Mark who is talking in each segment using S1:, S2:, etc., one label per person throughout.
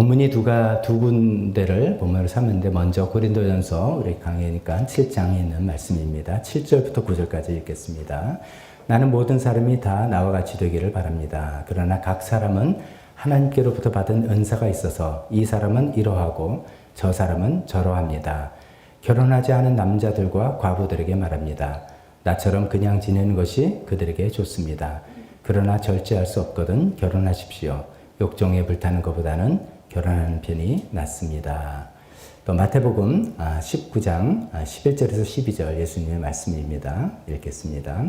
S1: 본문이 두 군데를 본문으로 삼는데 먼저 고린도전서 우리 강의니까 7장에 있는 말씀입니다. 7절부터 9절까지 읽겠습니다. 나는 모든 사람이 다 나와 같이 되기를 바랍니다. 그러나 각 사람은 하나님께로부터 받은 은사가 있어서 이 사람은 이러하고 저 사람은 저러합니다. 결혼하지 않은 남자들과 과부들에게 말합니다. 나처럼 그냥 지내는 것이 그들에게 좋습니다. 그러나 절제할 수 없거든 결혼하십시오. 욕정에 불타는 것보다는 결혼하는 편이 낫습니다. 또 마태복음 19장 11절에서 12절 예수님의 말씀입니다. 읽겠습니다.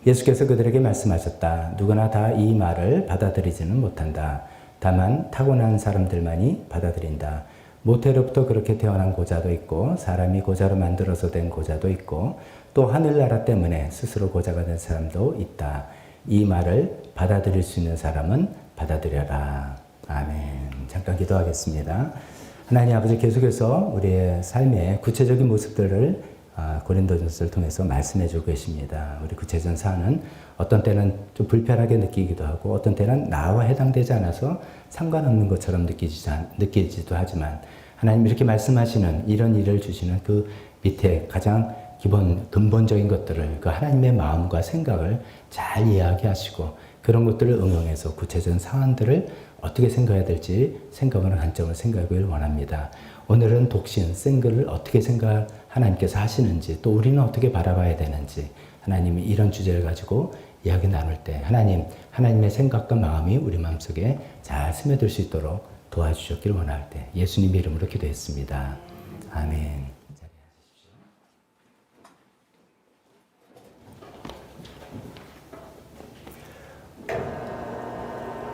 S1: 예수께서 그들에게 말씀하셨다. 누구나 다 이 말을 받아들이지는 못한다. 다만 타고난 사람들만이 받아들인다. 모태로부터 그렇게 태어난 고자도 있고 사람이 고자로 만들어서 된 고자도 있고 또 하늘나라 때문에 스스로 고자가 된 사람도 있다. 이 말을 받아들일 수 있는 사람은 받아들여라. 아멘. 잠깐 기도하겠습니다. 하나님 아버지, 계속해서 우리의 삶의 구체적인 모습들을 고린도전서를 통해서 말씀해 주고 계십니다. 우리 구체적인 사안은 어떤 때는 좀 불편하게 느끼기도 하고 어떤 때는 나와 해당되지 않아서 상관없는 것처럼 느끼지도 하지만 하나님 이렇게 말씀하시는 이런 일을 주시는 그 밑에 가장 근본적인 것들을 그 하나님의 마음과 생각을 잘 이해하게 하시고 그런 것들을 응용해서 구체적인 상황들을 어떻게 생각해야 될지 생각하는 관점을 생각하기를 원합니다. 오늘은 독신, 싱글을 어떻게 하나님께서 하시는지 또 우리는 어떻게 바라봐야 되는지 하나님이 이런 주제를 가지고 이야기 나눌 때 하나님의 생각과 마음이 우리 마음속에 잘 스며들 수 있도록 도와주셨기를 원할 때 예수님의 이름으로 기도했습니다. 아멘.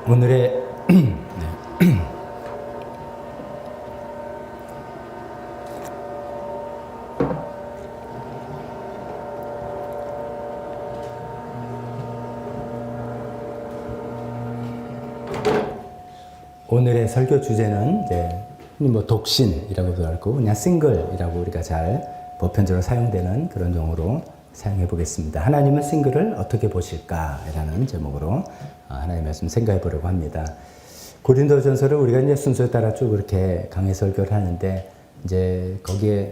S1: 오늘의 오늘의 설교 주제는 독신이라고도 하고 그냥 싱글이라고 우리가 잘 보편적으로 사용되는 그런 용어로 사용해 보겠습니다. 하나님은 싱글을 어떻게 보실까라는 제목으로 하나님의 말씀 생각해 보려고 합니다. 고린도전서를 우리가 이제 순서에 따라 쭉 그렇게 강의 설교를 하는데 이제 거기에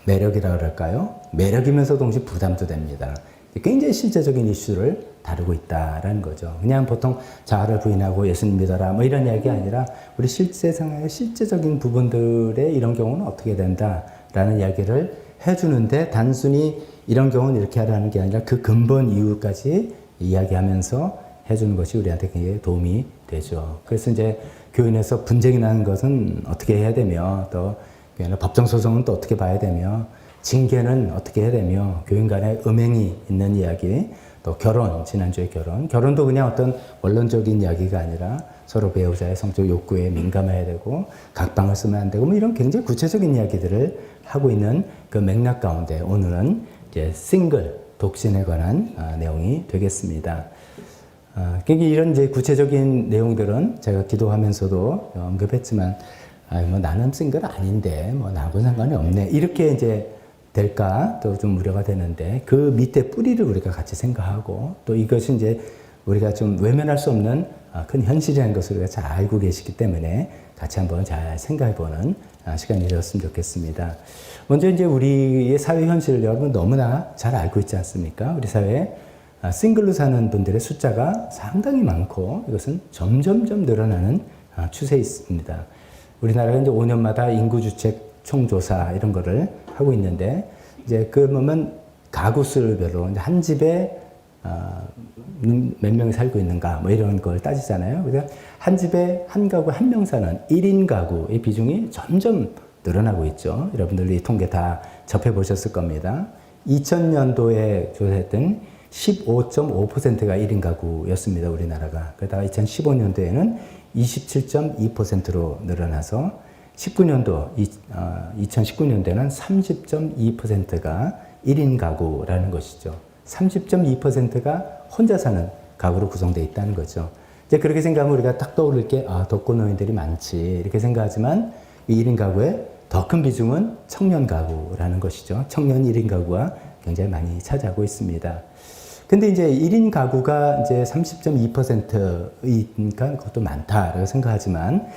S1: 매력이라 그럴까요? 매력이면서 동시에 부담도 됩니다. 굉장히 실제적인 이슈를 다루고 있다라는 거죠. 그냥 보통 자아를 부인하고 예수님 믿어라 뭐 이런 이야기가 아니라 우리 실제상의 실제적인 부분들의 이런 경우는 어떻게 된다라는 이야기를 해주는데 단순히 이런 경우는 이렇게 하라는 게 아니라 그 근본 이유까지 이야기하면서 해주는 것이 우리한테 굉장히 도움이 되죠. 그래서 이제 교인에서 분쟁이 나는 것은 어떻게 해야 되며 또 법정소송은 또 어떻게 봐야 되며 징계는 어떻게 해야 되며 교인 간에 음행이 있는 이야기 또 지난주에 결혼도 그냥 어떤 원론적인 이야기가 아니라 서로 배우자의 성적 욕구에 민감해야 되고 각방을 쓰면 안 되고 뭐 이런 굉장히 구체적인 이야기들을 하고 있는 그 맥락 가운데 오늘은 이제 독신에 관한 내용이 되겠습니다. 이런 이제 구체적인 내용들은 제가 기도하면서도 언급했지만, 나는 싱글 아닌데, 나하고 상관이 없네. 이렇게 이제 될까 또 좀 우려가 되는데, 그 밑에 뿌리를 우리가 같이 생각하고, 또 이것이 이제 우리가 좀 외면할 수 없는 큰 현실이라는 것을 우리가 잘 알고 계시기 때문에 같이 한번 잘 생각해보는 시간이 되었으면 좋겠습니다. 먼저 이제 우리의 사회 현실을 여러분 너무나 잘 알고 있지 않습니까? 우리 사회에 싱글로 사는 분들의 숫자가 상당히 많고 이것은 점점점 늘어나는 추세에 있습니다. 우리나라가 이제 5년마다 인구주책 총조사 이런 거를 하고 있는데 이제 그 보면 가구 수별로 한 집에 몇 명이 살고 있는가 뭐 이런 걸 따지잖아요. 그래서 한 집에 한 가구 한 명 사는 1인 가구의 비중이 점점 늘어나고 있죠. 여러분들이 이 통계 다 접해보셨을 겁니다. 2000년도에 조사했던 15.5%가 1인 가구였습니다. 우리나라가. 그러다가 2015년도에는 27.2%로 늘어나서 2019년도에는 30.2%가 1인 가구라는 것이죠. 30.2%가 혼자 사는 가구로 구성되어 있다는 거죠. 이제 그렇게 생각하면 우리가 딱 떠오를 게, 독거노인들이 많지. 이렇게 생각하지만 이 1인 가구의 더 큰 비중은 청년 가구라는 것이죠. 청년 1인 가구가 굉장히 많이 차지하고 있습니다. 근데 이제 1인 가구가 이제 30.2%이니까 그것도 많다라고 생각하지만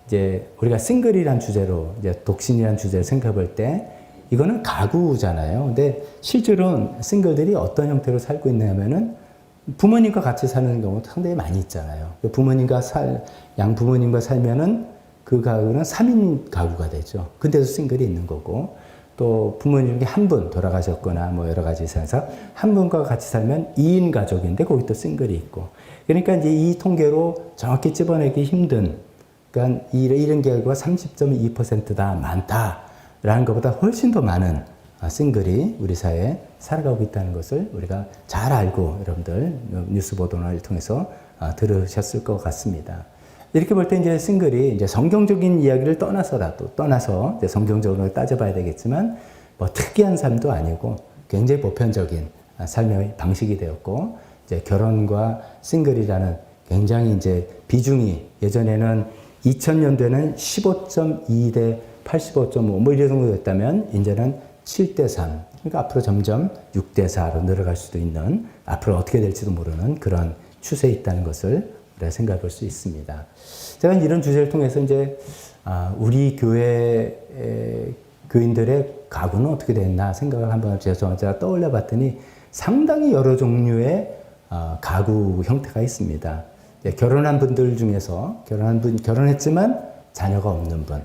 S1: 이제 우리가 싱글이란 주제로 이제 독신이란 주제를 생각해 볼 때 이거는 가구잖아요. 근데 실제로는 싱글들이 어떤 형태로 살고 있냐면은 부모님과 같이 사는 경우도 상당히 많이 있잖아요. 양부모님과 살면은 그 가구는 3인 가구가 되죠. 근데도 싱글이 있는 거고, 또 부모님 중에 한 분 돌아가셨거나 뭐 여러 가지 있어서 한 분과 같이 살면 2인 가족인데 거기 또 싱글이 있고. 그러니까 이제 이 통계로 정확히 찝어내기 힘든, 그러니까 이런 경우가 30.2%다 많다라는 것보다 훨씬 더 많은 싱글이 우리 사회에 살아가고 있다는 것을 우리가 잘 알고 여러분들 뉴스 보도를 통해서 들으셨을 것 같습니다. 이렇게 볼 때 이제 싱글이 이제 성경적인 이야기를 떠나서 이제 성경적으로 따져봐야 되겠지만 뭐 특이한 삶도 아니고 굉장히 보편적인 삶의 방식이 되었고, 이제 결혼과 싱글이라는 굉장히 이제 비중이 예전에는 2000년대는 15.2 대 85.5 뭐 이런 정도 됐다면 이제는 7대 3. 그러니까 앞으로 점점 6대 4로 늘어갈 수도 있는, 앞으로 어떻게 될지도 모르는 그런 추세에 있다는 것을 우리가 생각해 볼 수 있습니다. 제가 이런 주제를 통해서 이제 우리 교회 교인들의 가구는 어떻게 됐나 생각을 한번 제가 떠올려 봤더니 상당히 여러 종류의 가구 형태가 있습니다. 결혼한 분들 중에서 결혼했지만 자녀가 없는 분,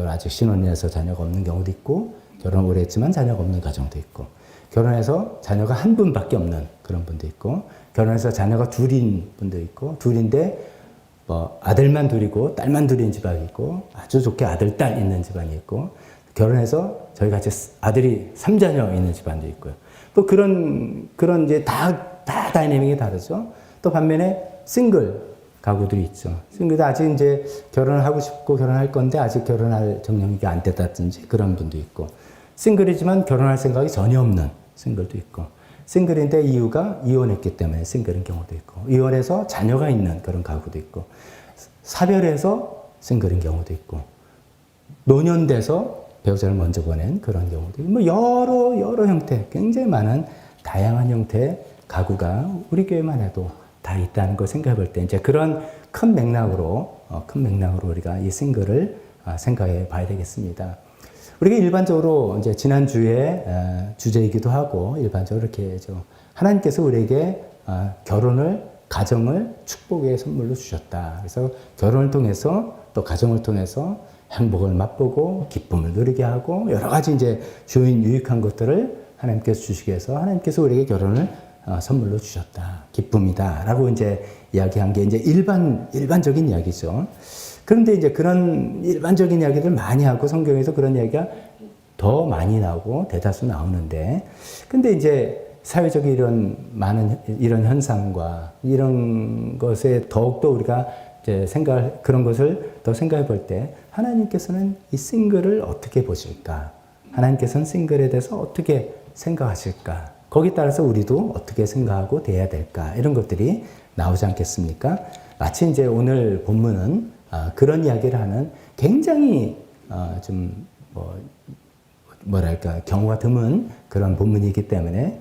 S1: 아직 신혼이라서 자녀가 없는 경우도 있고, 결혼 오래 했지만 자녀가 없는 가정도 있고, 결혼해서 자녀가 한 분밖에 없는 그런 분도 있고, 결혼해서 자녀가 둘인 분도 있고, 둘인데 뭐 아들만 둘이고 딸만 둘인 집안이 있고, 아주 좋게 아들, 딸 있는 집안이 있고, 결혼해서 저희 같이 아들이 3자녀 있는 집안도 있고요. 또 그런 이제 다 다이내믹이 다르죠. 또 반면에 싱글 가구들이 있죠. 싱글도 아직 이제 결혼을 하고 싶고 결혼할 건데 아직 결혼할 정령이 안 됐다든지 그런 분도 있고, 싱글이지만 결혼할 생각이 전혀 없는 싱글도 있고, 싱글인데 이유가 이혼했기 때문에 싱글인 경우도 있고, 이혼해서 자녀가 있는 그런 가구도 있고, 사별해서 싱글인 경우도 있고, 노년돼서 배우자를 먼저 보낸 그런 경우도 있고, 뭐 여러 형태, 굉장히 많은 다양한 형태의 가구가 우리 교회만 해도 다 있다는 걸 생각해 볼 때, 이제 그런 큰 맥락으로 우리가 이 싱글을 생각해 봐야 되겠습니다. 우리가 일반적으로 이제 지난주에 주제이기도 하고, 일반적으로 이렇게 하나님께서 우리에게 결혼을, 가정을 축복의 선물로 주셨다. 그래서 결혼을 통해서 또 가정을 통해서 행복을 맛보고 기쁨을 누리게 하고 여러 가지 이제 좋은 유익한 것들을 하나님께서 주시기 위해서 하나님께서 우리에게 결혼을 선물로 주셨다. 기쁨이다. 라고 이제 이야기한 게 이제 일반적인 이야기죠. 그런데 이제 그런 일반적인 이야기들 많이 하고 성경에서 그런 이야기가 더 많이 나오고 대다수 나오는데, 근데 이제 사회적인 이런 현상과 이런 것에 더욱더 우리가 이제 그런 것을 더 생각해 볼 때 하나님께서는 이 싱글을 어떻게 보실까? 하나님께서는 싱글에 대해서 어떻게 생각하실까? 거기에 따라서 우리도 어떻게 생각하고 대해야 될까? 이런 것들이 나오지 않겠습니까? 마치 이제 오늘 본문은 그런 이야기를 하는 굉장히 경우가 드문 그런 본문이기 때문에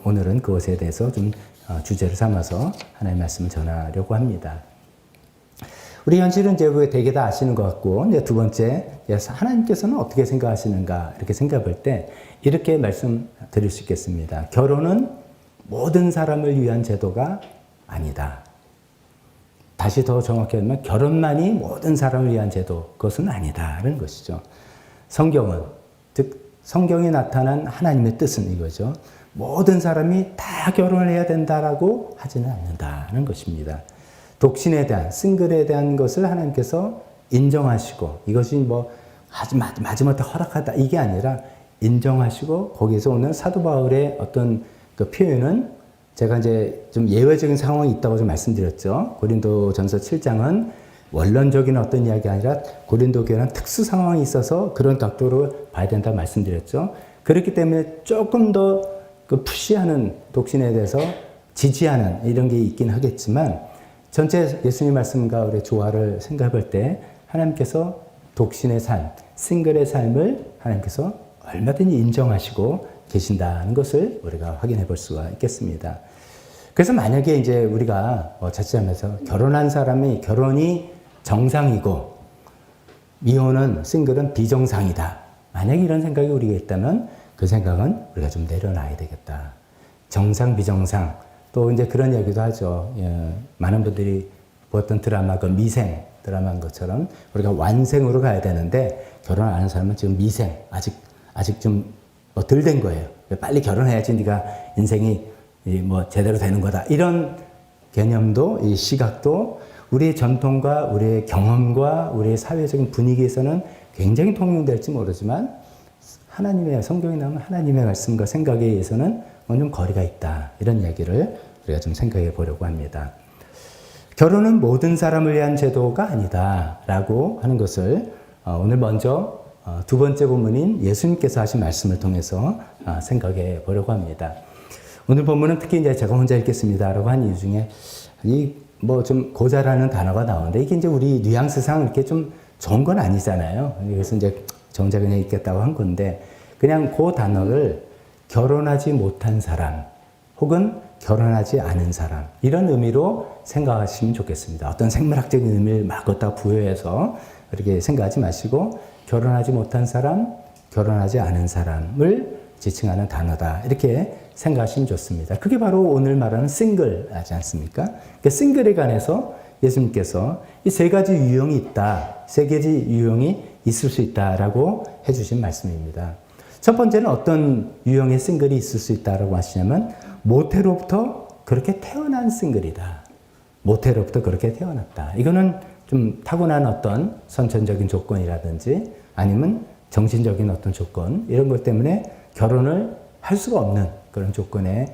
S1: 오늘은 그것에 대해서 좀 주제를 삼아서 하나님의 말씀을 전하려고 합니다. 우리 현실은 이제 되게 다 아시는 것 같고, 이제 두 번째, 하나님께서는 어떻게 생각하시는가 이렇게 생각해 볼 때 이렇게 말씀드릴 수 있겠습니다. 결혼은 모든 사람을 위한 제도가 아니다. 다시 더 정확히 하면 결혼만이 모든 사람을 위한 제도, 그것은 아니다라는 것이죠. 성경은, 즉 성경에 나타난 하나님의 뜻은 이거죠. 모든 사람이 다 결혼을 해야 된다라고 하지는 않는다는 것입니다. 독신에 대한, 싱글에 대한 것을 하나님께서 인정하시고, 이것이 뭐 마지막에 허락하다 이게 아니라 인정하시고, 거기에서 오는 사도 바울의 어떤 그 표현은 제가 이제 좀 예외적인 상황이 있다고 좀 말씀드렸죠. 고린도전서 7장은 원론적인 어떤 이야기가 아니라 고린도 교회는 특수 상황이 있어서 그런 각도로 봐야 된다고 말씀드렸죠. 그렇기 때문에 조금 더 그 푸시하는 독신에 대해서 지지하는 이런 게 있긴 하겠지만, 전체 예수님 말씀과 우리의 조화를 생각해 볼 때 하나님께서 독신의 삶, 싱글의 삶을 하나님께서 얼마든지 인정하시고 계신다는 것을 우리가 확인해 볼 수가 있겠습니다. 그래서 만약에 이제 우리가 자칫하면서 결혼한 사람이 결혼이 정상이고 미혼은 싱글은 비정상이다. 만약에 이런 생각이 우리가 있다면 그 생각은 우리가 좀 내려놔야 되겠다. 정상, 비정상. 또 이제 그런 얘기도 하죠. 예, 많은 분들이 보았던 드라마, 그 미생 드라마인 것처럼 우리가 완생으로 가야 되는데 결혼 안 하는 사람은 지금 미생, 아직 좀 덜 된 거예요. 빨리 결혼해야지 네가 인생이 뭐 제대로 되는 거다. 이런 개념도, 이 시각도 우리의 전통과 우리의 경험과 우리의 사회적인 분위기에서는 굉장히 통용될지 모르지만 하나님의 성경에 나오는 하나님의 말씀과 생각에 의해서는 좀 거리가 있다. 이런 얘기를 우리가 좀 생각해 보려고 합니다. 결혼은 모든 사람을 위한 제도가 아니다. 라고 하는 것을 오늘 먼저 두 번째 본문인 예수님께서 하신 말씀을 통해서 생각해 보려고 합니다. 오늘 본문은 특히 이제 제가 혼자 읽겠습니다. 라고 한 이유 중에 뭐 좀 고자라는 단어가 나오는데 이게 이제 우리 뉘앙스상 이렇게 좀 좋은 건 아니잖아요. 그래서 이제 정작 그냥 읽겠다고 한 건데 그냥 그 단어를 결혼하지 못한 사람 혹은 결혼하지 않은 사람 이런 의미로 생각하시면 좋겠습니다. 어떤 생물학적인 의미를 막 갖다 부여해서 이렇게 생각하지 마시고 결혼하지 못한 사람, 결혼하지 않은 사람을 지칭하는 단어다. 이렇게 생각하시면 좋습니다. 그게 바로 오늘 말하는 싱글하지 않습니까? 그러니까 싱글에 관해서 예수님께서 이 세 가지 유형이 있다. 세 가지 유형이 있을 수 있다라고 해주신 말씀입니다. 첫 번째는 어떤 유형의 싱글이 있을 수 있다라고 하시냐면 모태로부터 그렇게 태어난 싱글이다. 모태로부터 그렇게 태어났다. 이거는 좀 타고난 어떤 선천적인 조건이라든지 아니면 정신적인 어떤 조건 이런 것 때문에 결혼을 할 수가 없는 그런 조건의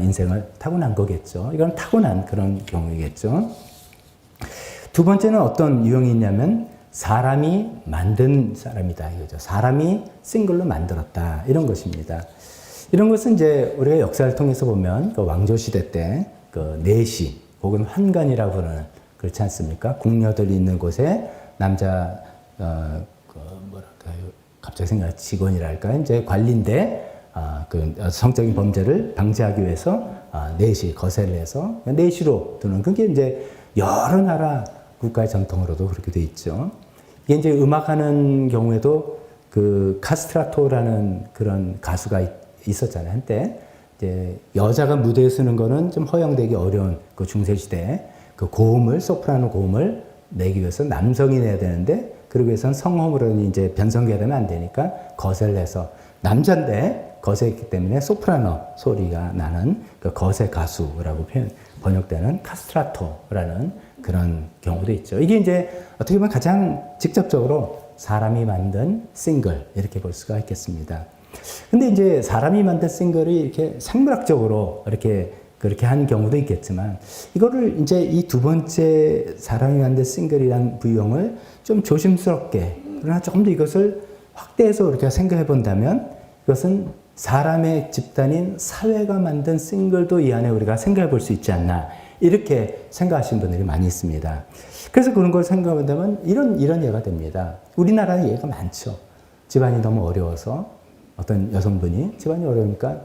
S1: 인생을 타고난 거겠죠. 이건 타고난 그런 경우이겠죠. 두 번째는 어떤 유형이 있냐면 사람이 만든 사람이다 이거죠. 사람이 싱글로 만들었다 이런 것입니다. 이런 것은 이제 우리가 역사를 통해서 보면 그 왕조 시대 때 그 내시 혹은 환관이라고 부르는 그렇지 않습니까? 궁녀들이 있는 곳에 남자 갑자기 생각 직원이랄까 이제 관리인데 그 성적인 범죄를 방지하기 위해서 내시 거세를 해서 내시로 두는 그게 이제 여러 나라 국가의 전통으로도 그렇게 돼 있죠. 이게 이제 음악하는 경우에도 그 카스트라토라는 그런 가수가 있었잖아요. 한때 이제 여자가 무대에 서는 거는 좀 허용되기 어려운 그 중세 시대에 그 고음을 소프라노 고음을 내기 위해서 남성이 내야 되는데 그러기 위해서는 성호흡으로 이제 변성기가 되면 안 되니까 거세를 해서 남자인데 거세했기 때문에 소프라노 소리가 나는 그 거세 가수라고 번역되는 카스트라토라는 그런 경우도 있죠. 이게 이제 어떻게 보면 가장 직접적으로 사람이 만든 싱글 이렇게 볼 수가 있겠습니다. 근데 이제 사람이 만든 싱글이 이렇게 생물학적으로 이렇게 그렇게 한 경우도 있겠지만 이거를 이제 이 두 번째 사람이 만든 싱글이라는 부형을 좀 조심스럽게 그러나 조금 더 이것을 확대해서 우리가 생각해 본다면 이것은 사람의 집단인 사회가 만든 싱글도 이 안에 우리가 생각해 볼 수 있지 않나 이렇게 생각하시는 분들이 많이 있습니다. 그래서 그런 걸 생각해 본다면 이런 예가 됩니다. 우리나라에 예가 많죠. 집안이 너무 어려워서 어떤 여성분이 집안이 어려우니까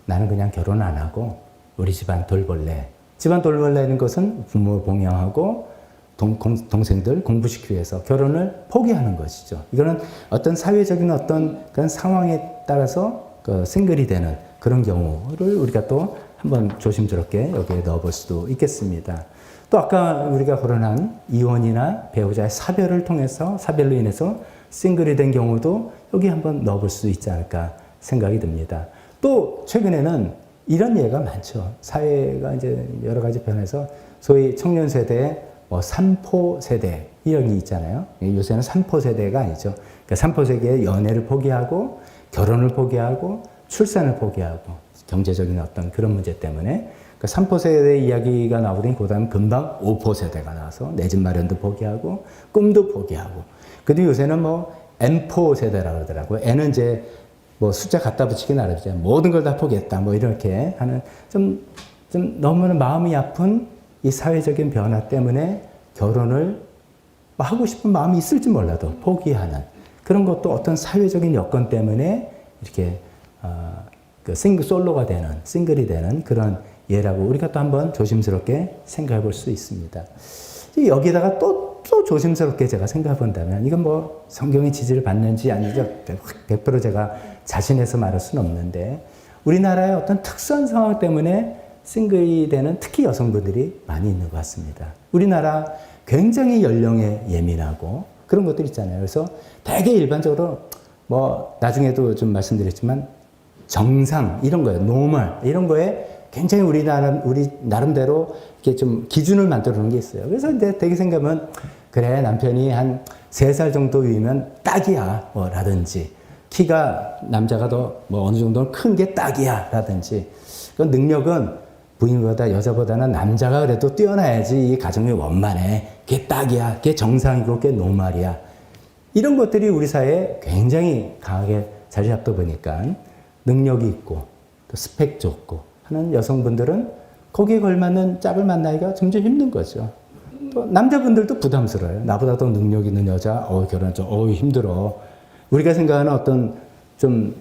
S1: 나는 그냥 결혼 안 하고 우리 집안 돌볼래. 집안 돌볼래는 것은 부모 봉양하고 동생들 공부시키기 위해서 결혼을 포기하는 것이죠. 이거는 어떤 사회적인 어떤 그런 상황에 따라서 그 싱글이 되는 그런 경우를 우리가 또 한번 조심스럽게 여기에 넣어볼 수도 있겠습니다. 또 아까 우리가 거론한 이혼이나 배우자의 사별로 인해서 싱글이 된 경우도 여기 한번 넣어볼 수 있지 않을까 생각이 듭니다. 또 최근에는 이런 예가 많죠. 사회가 이제 여러 가지 변해서 소위 청년 세대의 뭐 3포 세대 이런 게 있잖아요. 요새는 3포 세대가 아니죠. 그러니까 3포 세대의 연애를 포기하고 결혼을 포기하고 출산을 포기하고 경제적인 어떤 그런 문제 때문에 그러니까 3포 세대 이야기가 나오더니 그다음 금방 5포 세대가 나와서 내 집 마련도 포기하고 꿈도 포기하고 그리고 요새는 뭐 N포 세대라고 그러더라고요. N은 이제 뭐 숫자 갖다 붙이기 나름이죠. 모든 걸 다 포기했다. 뭐 이렇게 하는 좀 너무나 마음이 아픈 이 사회적인 변화 때문에 결혼을 하고 싶은 마음이 있을지 몰라도 포기하는 그런 것도 어떤 사회적인 여건 때문에 이렇게 그 솔로가 되는 싱글이 되는 그런 예라고 우리가 또 한번 조심스럽게 생각해 볼 수 있습니다. 여기다가 또 조심스럽게 제가 생각해 본다면, 이건 뭐 성경의 지지를 받는지 아니죠. 100% 제가 자신해서 말할 수는 없는데, 우리나라의 어떤 특수한 상황 때문에 싱글이 되는 특히 여성분들이 많이 있는 것 같습니다. 우리나라 굉장히 연령에 예민하고 그런 것들 있잖아요. 그래서 되게 일반적으로 뭐 나중에도 좀 말씀드렸지만 정상 이런 거예요. 노멀 이런 거에 굉장히 우리 나름대로 이렇게 좀 기준을 만들어 놓은 게 있어요. 그래서 이제 되게 생각하면 그래 남편이 한 3살 정도 위면 딱이야 뭐 라든지 키가 남자가 더 뭐 어느 정도는 큰 게 딱이야 라든지 그 능력은 부인보다 여자보다는 남자가 그래도 뛰어나야지 이 가정이 원만해. 그게 딱이야. 그게 정상이고 그게 노말이야. 이런 것들이 우리 사회에 굉장히 강하게 자리 잡다 보니까 능력이 있고 또 스펙 좋고 하는 여성분들은 거기에 걸맞는 짝을 만나기가 점점 힘든 거죠. 또 남자분들도 부담스러워요. 나보다 더 능력 있는 여자, 결혼 좀, 힘들어. 우리가 생각하는 어떤 좀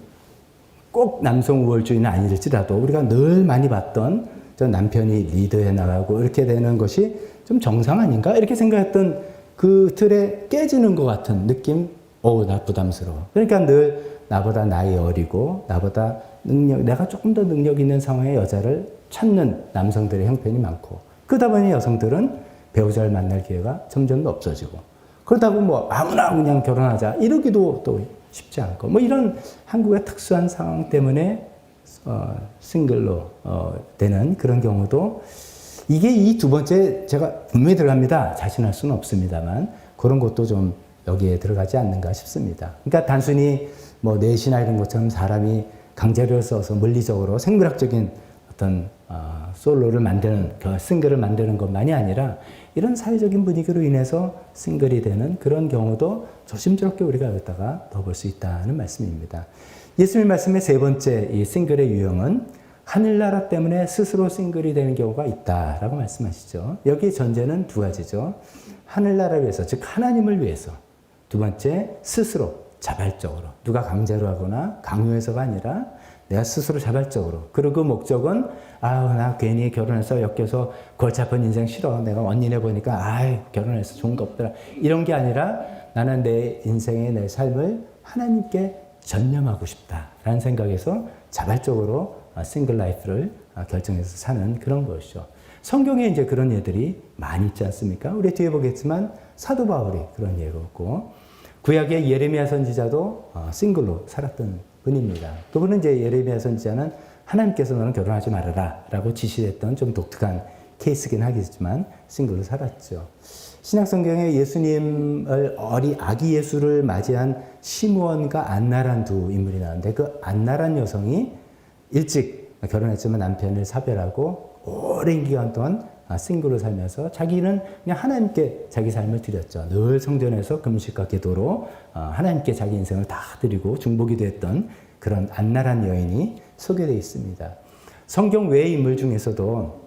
S1: 꼭 남성 우월주의는 아닐지라도 우리가 늘 많이 봤던 저 남편이 리더해 나가고 이렇게 되는 것이 좀 정상 아닌가? 이렇게 생각했던 그 틀에 깨지는 것 같은 느낌? 나 부담스러워. 그러니까 늘 나보다 나이 어리고 나보다 내가 조금 더 능력 있는 상황의 여자를 찾는 남성들의 형편이 많고 그러다 보니 여성들은 배우자를 만날 기회가 점점 더 없어지고 그러다고 뭐 아무나 그냥 결혼하자 이러기도 또 쉽지 않고 뭐 이런 한국의 특수한 상황 때문에 싱글로 되는 그런 경우도 이게 이 두 번째 제가 분명히 들어갑니다. 자신할 수는 없습니다만 그런 것도 좀 여기에 들어가지 않는가 싶습니다. 그러니까 단순히 뭐 넷이나 이런 것처럼 사람이 강제로 써서 물리적으로 생물학적인 어떤 솔로를 만드는 싱글을 만드는 것만이 아니라 이런 사회적인 분위기로 인해서 싱글이 되는 그런 경우도 조심스럽게 우리가 여기다가 넣어볼 수 있다는 말씀입니다. 예수님 말씀의 세 번째 이 싱글의 유형은 하늘나라 때문에 스스로 싱글이 되는 경우가 있다라고 말씀하시죠. 여기 전제는 두 가지죠. 하늘나라를 위해서, 즉 하나님을 위해서. 두 번째, 스스로 자발적으로. 누가 강제로 하거나 강요해서가 아니라 내가 스스로 자발적으로. 그리고 그 목적은 나 괜히 결혼해서 엮여서 골치 아픈 인생 싫어. 내가 언니네 보니까 결혼해서 좋은 거 없더라. 이런 게 아니라 나는 내 인생의 내 삶을 하나님께 전념하고 싶다라는 생각에서 자발적으로 싱글 라이프를 결정해서 사는 그런 것이죠. 성경에 이제 그런 예들이 많이 있지 않습니까? 우리 뒤에 보겠지만 사도 바울이 그런 예가 있고 구약의 예레미야 선지자도 싱글로 살았던 분입니다. 그분은 이제 예레미야 선지자는 하나님께서 너는 결혼하지 말아라 라고 지시했던 좀 독특한 케이스긴 하겠지만 싱글로 살았죠. 신약성경에 예수님을 아기 예수를 맞이한 시므온과 안나란 두 인물이 나오는데 그 안나란 여성이 일찍 결혼했지만 남편을 사별하고 오랜 기간 동안 싱글로 살면서 자기는 그냥 하나님께 자기 삶을 드렸죠. 늘 성전에서 금식과 기도로 하나님께 자기 인생을 다 드리고 중보기도 했던 그런 안나란 여인이 소개되어 있습니다. 성경 외의 인물 중에서도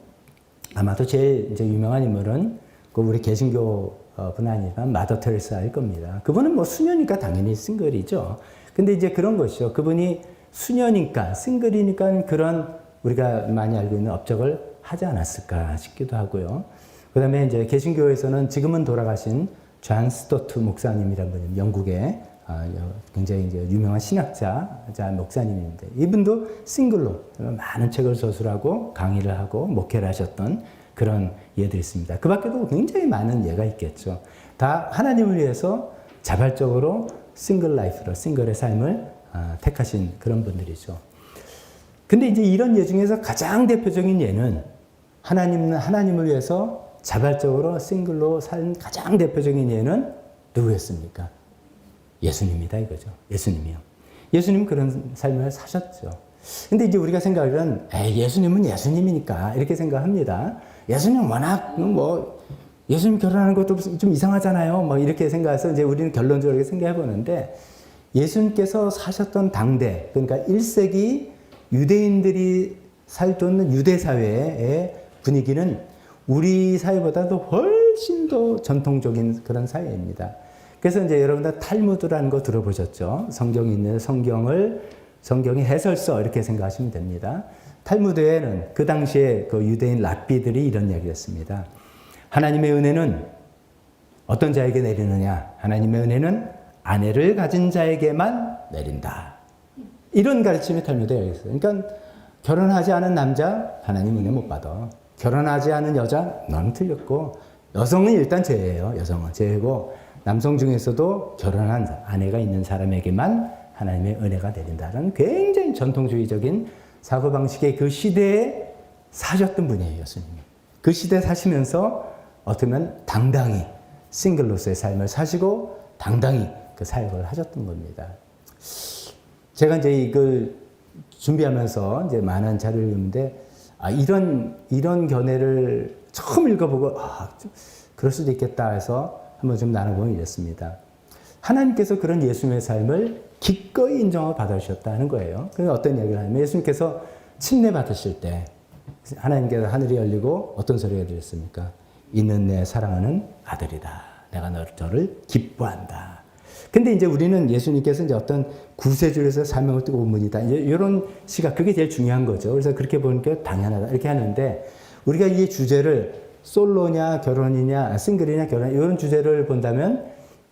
S1: 아마도 제일 이제 유명한 인물은 그 우리 개신교 분 아니지만 마더 테레사일 겁니다. 그분은 뭐 수녀니까 당연히 싱글이죠. 근데 이제 그런 것이죠. 그분이 수녀니까 싱글이니까 그런 우리가 많이 알고 있는 업적을 하지 않았을까 싶기도 하고요. 그 다음에 이제 개신교에서는 지금은 돌아가신 존 스토트 목사님이라는 분이 영국의 굉장히 이제 유명한 신학자 목사님인데 이분도 싱글로 많은 책을 저술하고 강의를 하고 목회를 하셨던 그런 예들이 있습니다. 그 밖에도 굉장히 많은 예가 있겠죠. 다 하나님을 위해서 자발적으로 싱글 라이프로 싱글의 삶을 택하신 그런 분들이죠. 근데 이제 이런 예 중에서 가장 대표적인 예는 하나님을 위해서 자발적으로 싱글로 산 가장 대표적인 예는 누구였습니까? 예수님이다 이거죠. 예수님이요. 예수님 그런 삶을 사셨죠. 근데 이제 우리가 생각하면 예수님은 예수님이니까 이렇게 생각합니다. 예수님 워낙 예수님 결혼하는 것도 좀 이상하잖아요. 뭐 이렇게 생각해서 이제 우리는 결론적으로 생각해 보는데 예수님께서 사셨던 당대 그러니까 1세기 유대인들이 살던 유대 사회의 분위기는 우리 사회보다도 훨씬 더 전통적인 그런 사회입니다. 그래서 이제 여러분들 탈무드라는 거 들어보셨죠? 성경이 있는 성경의 해설서 이렇게 생각하시면 됩니다. 탈무드에는 그 당시에 그 유대인 랍비들이 이런 이야기를 했습니다. 하나님의 은혜는 어떤 자에게 내리느냐? 하나님의 은혜는 아내를 가진 자에게만 내린다. 이런 가르침이 탈무드에 있어요. 그러니까 결혼하지 않은 남자 하나님 은혜 못 받아. 결혼하지 않은 여자 너는 틀렸고, 여성은 일단 죄예요. 여성은 죄고, 남성 중에서도 결혼한 아내가 있는 사람에게만 하나님의 은혜가 내린다는 굉장히 전통주의적인 사고방식의 그 시대에 사셨던 분이에요. 예수님이. 그 시대에 사시면서 어떻게 보면 당당히 싱글로서의 삶을 사시고 당당히 그 사역을 하셨던 겁니다. 제가 이제 이걸 준비하면서 이제 많은 자료를 읽는데, 이런 견해를 처음 읽어보고, 그럴 수도 있겠다 해서 한번 좀 나눠보면 이랬습니다. 하나님께서 그런 예수님의 삶을 기꺼이 인정하고 받아주셨다는 거예요. 그래서 어떤 이야기를 하냐면, 예수님께서 침례 받으실 때 하나님께서 하늘이 열리고 어떤 소리가 들렸습니까? 이는 내 사랑하는 아들이다. 내가 저를 기뻐한다. 근데 이제 우리는 예수님께서 이제 어떤 구세주에서 사명을 띠고 온 분이다. 이제 이런 시각, 그게 제일 중요한 거죠. 그래서 그렇게 보는 게 당연하다. 이렇게 하는데, 우리가 이 주제를 솔로냐, 결혼이냐, 싱글이냐, 결혼, 이런 주제를 본다면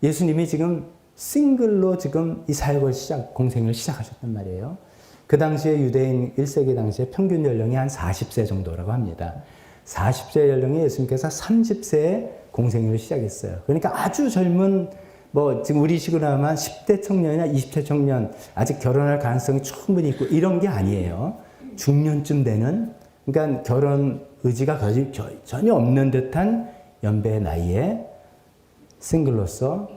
S1: 예수님이 지금 싱글로 지금 이 사역을 공생을 시작하셨단 말이에요. 그 당시에 유대인 1세기 당시에 평균 연령이 한 40세 정도라고 합니다. 40세 연령에 예수님께서 30세에 공생을 시작했어요. 그러니까 아주 젊은, 지금 우리 식으로 하면 10대 청년이나 20대 청년, 아직 결혼할 가능성이 충분히 있고 이런 게 아니에요. 중년쯤 되는, 그러니까 결혼 의지가 전혀 없는 듯한 연배의 나이에 싱글로서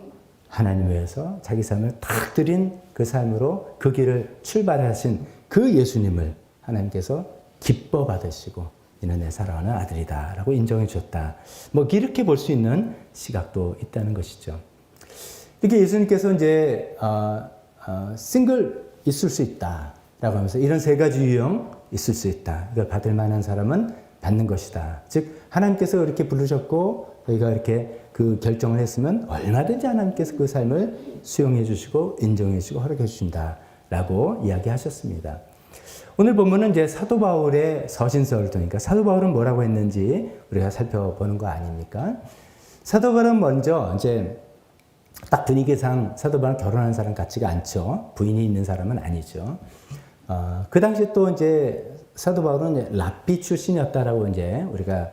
S1: 하나님 위해서 자기 삶을 탁 드린 그 삶으로 그 길을 출발하신 그 예수님을 하나님께서 기뻐 받으시고, 이는 내 사랑하는 아들이다 라고 인정해 주셨다. 이렇게 볼 수 있는 시각도 있다는 것이죠. 이렇게 예수님께서 이제 싱글 있을 수 있다 라고 하면서 이런 세 가지 유형 있을 수 있다. 이걸 받을 만한 사람은 받는 것이다. 즉 하나님께서 이렇게 부르셨고 저희가 이렇게 그 결정을 했으면 얼마든지 하나님께서 그 삶을 수용해 주시고 인정해 주시고 허락해 주신다 라고 이야기하셨습니다. 오늘 본문은 이제 사도 바울의 서신서를 통하니까 사도 바울은 뭐라고 했는지 우리가 살펴보는 거 아닙니까? 사도 바울은 먼저 이제 딱 분위기상 사도 바울은 결혼한 사람 같지가 않죠. 부인이 있는 사람은 아니죠. 그 당시 또 이제 사도 바울은 랍비 출신이었다라고 이제 우리가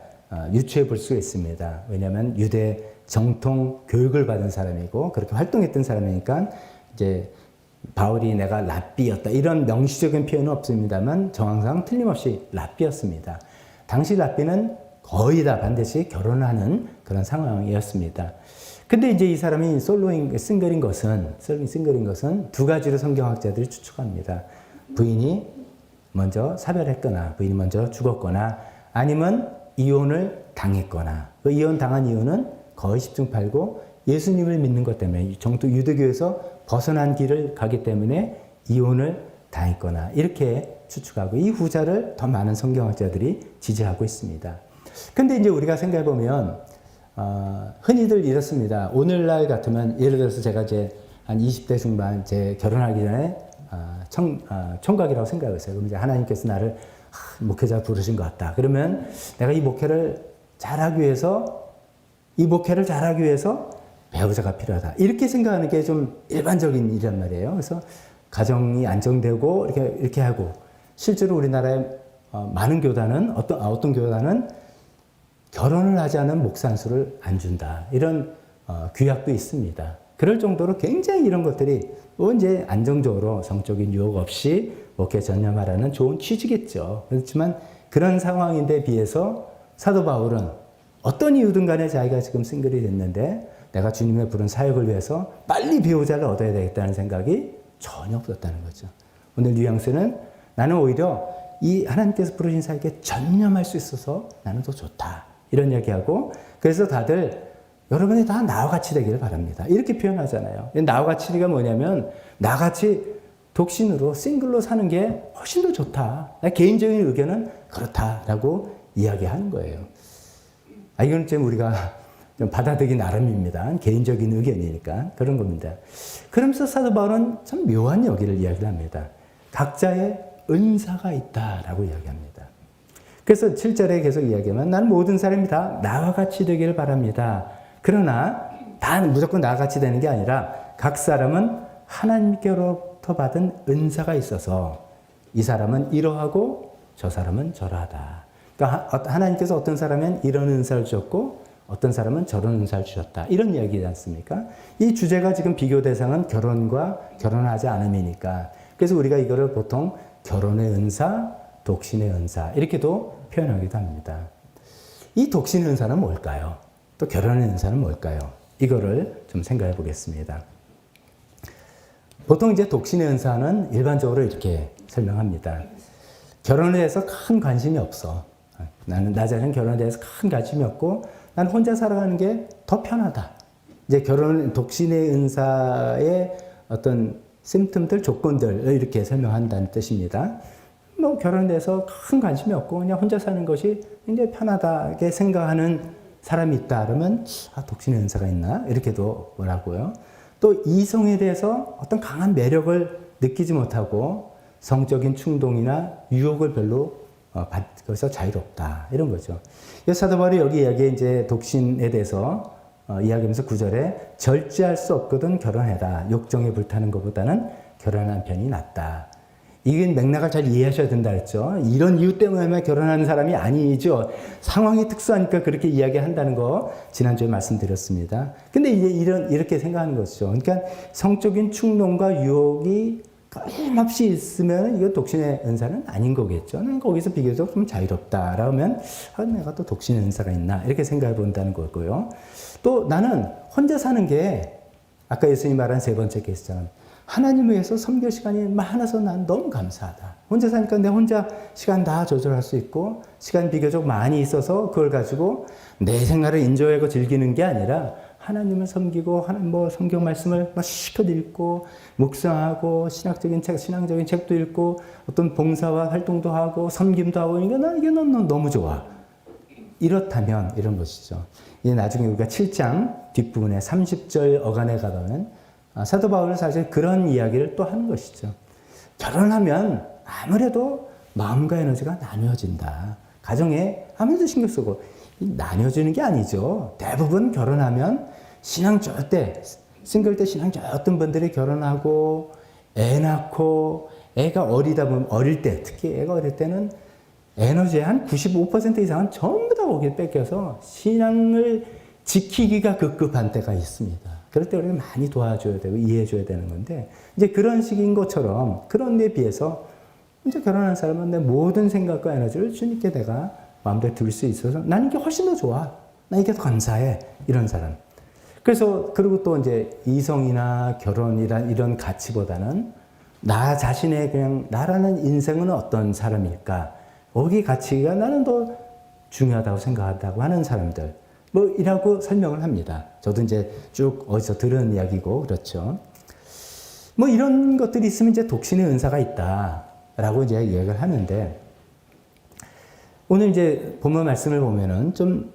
S1: 유추해 볼 수 있습니다. 왜냐하면 유대 정통 교육을 받은 사람이고 그렇게 활동했던 사람이니까 이제 바울이 내가 랍비였다 이런 명시적인 표현은 없습니다만 정황상 틀림없이 랍비였습니다. 당시 랍비는 거의 다 반드시 결혼하는 그런 상황이었습니다. 근데 이제 이 사람이 싱글인 것은 두 가지로 성경학자들이 추측합니다. 부인이 먼저 사별했거나 부인이 먼저 죽었거나 아니면 이혼을 당했거나 그 이혼 당한 이유는 거의 10중 8구 예수님을 믿는 것 때문에 정통 유대교에서 벗어난 길을 가기 때문에 이혼을 당했거나 이렇게 추측하고 이 후자를 더 많은 성경학자들이 지지하고 있습니다. 근데 이제 우리가 생각해 보면 흔히들 이렇습니다. 오늘날 같으면 예를 들어서 제가 이제 한 20대 중반 제 결혼하기 전에 총각이라고 생각했어요. 그럼 이제 하나님께서 나를 목회자 부르신 것 같다. 그러면 내가 이 목회를 잘하기 위해서 배우자가 필요하다. 이렇게 생각하는 게 좀 일반적인 일이란 말이에요. 그래서 가정이 안정되고 이렇게 하고 실제로 우리나라의 많은 교단은 어떤 교단은 결혼을 하지 않은 목사 한 수를 안 준다. 이런 규약도 있습니다. 그럴 정도로 굉장히 이런 것들이 이제 안정적으로 성적인 유혹 없이 목회 전념하라는 좋은 취지겠죠. 그렇지만 그런 상황인데 비해서 사도 바울은 어떤 이유든 간에 자기가 지금 싱글이 됐는데 내가 주님의 부른 사역을 위해서 빨리 배우자를 얻어야 되겠다는 생각이 전혀 없었다는 거죠. 오늘 뉘앙스는 나는 오히려 이 하나님께서 부르신 사역에 전념할 수 있어서 나는 더 좋다. 이런 얘기하고 그래서 다들 여러분이 다 나와 같이 되기를 바랍니다. 이렇게 표현하잖아요. 나와 같이가 뭐냐면 나같이 독신으로 싱글로 사는 게 훨씬 더 좋다. 개인적인 의견은 그렇다라고 이야기하는 거예요. 이건 좀 우리가 좀 받아들이기 나름입니다. 개인적인 의견이니까 그런 겁니다. 그러면서 사도 바울은 참 묘한 여기를 이야기를 합니다. 각자의 은사가 있다라고 이야기합니다. 그래서 7절에 계속 이야기하면 나는 모든 사람이 다 나와 같이 되기를 바랍니다. 그러나 다 무조건 나같이 되는 게 아니라 각 사람은 하나님께로부터 받은 은사가 있어서 이 사람은 이러하고 저 사람은 저러하다. 그러니까 하나님께서 어떤 사람은 이런 은사를 주셨고 어떤 사람은 저런 은사를 주셨다. 이런 이야기지 않습니까? 이 주제가 지금 비교 대상은 결혼과 결혼하지 않음이니까. 그래서 우리가 이거를 보통 결혼의 은사, 독신의 은사 이렇게도 표현하기도 합니다. 이 독신의 은사는 뭘까요? 또 결혼의 은사는 뭘까요? 이거를 좀 생각해 보겠습니다. 보통 이제 독신의 은사는 일반적으로 이렇게 설명합니다. 결혼에 대해서 큰 관심이 없어. 나는 나 자신은 결혼에 대해서 큰 관심이 없고 난 혼자 살아가는 게 더 편하다. 이제 독신의 은사의 어떤 심틈들, 조건들을 이렇게 설명한다는 뜻입니다. 뭐 결혼에 대해서 큰 관심이 없고 그냥 혼자 사는 것이 굉장히 편하다게 생각하는 사람이 있다 그러면 독신의 은사가 있나? 이렇게도 뭐라고요. 또 이성에 대해서 어떤 강한 매력을 느끼지 못하고 성적인 충동이나 유혹을 별로 거기서 자유롭다. 이런 거죠. 사도 바울이 여기 이야기에 이제 독신에 대해서 이야기하면서 9절에 절제할 수 없거든 결혼해라. 욕정에 불타는 것보다는 결혼하는 편이 낫다. 이게 맥락을 잘 이해하셔야 된다 그랬죠. 이런 이유 때문에 결혼하는 사람이 아니죠. 상황이 특수하니까 그렇게 이야기한다는 거 지난주에 말씀드렸습니다. 근데 이제 이렇게 생각하는 것이죠. 그러니까 성적인 충동과 유혹이 끊임없이 있으면 이거 독신의 은사는 아닌 거겠죠. 난 거기서 비교적 좀 자유롭다. 라면 내가 또 독신의 은사가 있나 이렇게 생각해 본다는 거고요. 또 나는 혼자 사는 게 아까 예수님이 말한 세 번째 케이스처럼 하나님을 위해서 섬길 시간이 많아서 난 너무 감사하다. 혼자 사니까 내 혼자 시간 다 조절할 수 있고 시간 비교적 많이 있어서 그걸 가지고 내 생활을 인조하고 즐기는 게 아니라 하나님을 섬기고 성경 말씀을 실컷 읽고 묵상하고 신앙적인 책도 읽고 어떤 봉사와 활동도 하고 섬김도 하고 이게 난 너무 좋아. 이렇다면 이런 것이죠. 이제 나중에 우리가 7장 뒷부분에 30절 어간에 가보면 사도 바울은 사실 그런 이야기를 또 하는 것이죠. 결혼하면 아무래도 마음과 에너지가 나뉘어진다. 가정에 아무래도 신경 쓰고 나뉘어지는 게 아니죠. 대부분 결혼하면 신앙조 때 싱글 때 신앙조 어떤 분들이 결혼하고 애 낳고 애가 어릴 때 특히 애가 어릴 때는 에너지의 한 95% 이상은 전부 다 거기에 뺏겨서 신앙을 지키기가 급급한 때가 있습니다. 그럴 때 우리가 많이 도와줘야 되고 이해해줘야 되는 건데 이제 그런 식인 것처럼 그런 데 비해서 이제 결혼한 사람은 내 모든 생각과 에너지를 주님께 내가 마음대로 둘 수 있어서 나는 이게 훨씬 더 좋아. 나 이게 더 감사해. 이런 사람. 그래서 그리고 또 이제 이성이나 결혼이란 이런 가치보다는 나 자신의 그냥 나라는 인생은 어떤 사람일까? 거기 가치가 나는 더 중요하다고 생각한다고 하는 사람들. 이라고 설명을 합니다. 저도 이제 쭉 어디서 들은 이야기고 그렇죠. 이런 것들이 있으면 이제 독신의 은사가 있다라고 이제 이야기를 하는데 오늘 이제 본문 말씀을 보면은 좀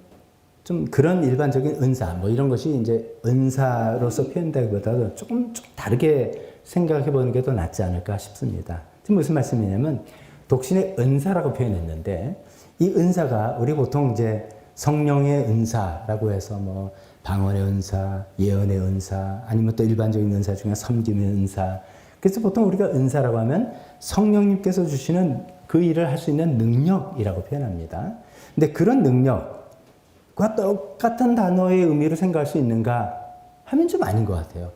S1: 그런 일반적인 은사, 이런 것이 이제 은사로서 표현되기보다도 조금 다르게 생각해 보는 게 더 낫지 않을까 싶습니다. 지금 무슨 말씀이냐면, 독신의 은사라고 표현했는데, 이 은사가 우리 보통 이제 성령의 은사라고 해서 방언의 은사, 예언의 은사, 아니면 또 일반적인 은사 중에 섬김의 은사. 그래서 보통 우리가 은사라고 하면 성령님께서 주시는 그 일을 할 수 있는 능력이라고 표현합니다. 근데 그런 능력과 똑같은 단어의 의미로 생각할 수 있는가 하면 좀 아닌 것 같아요.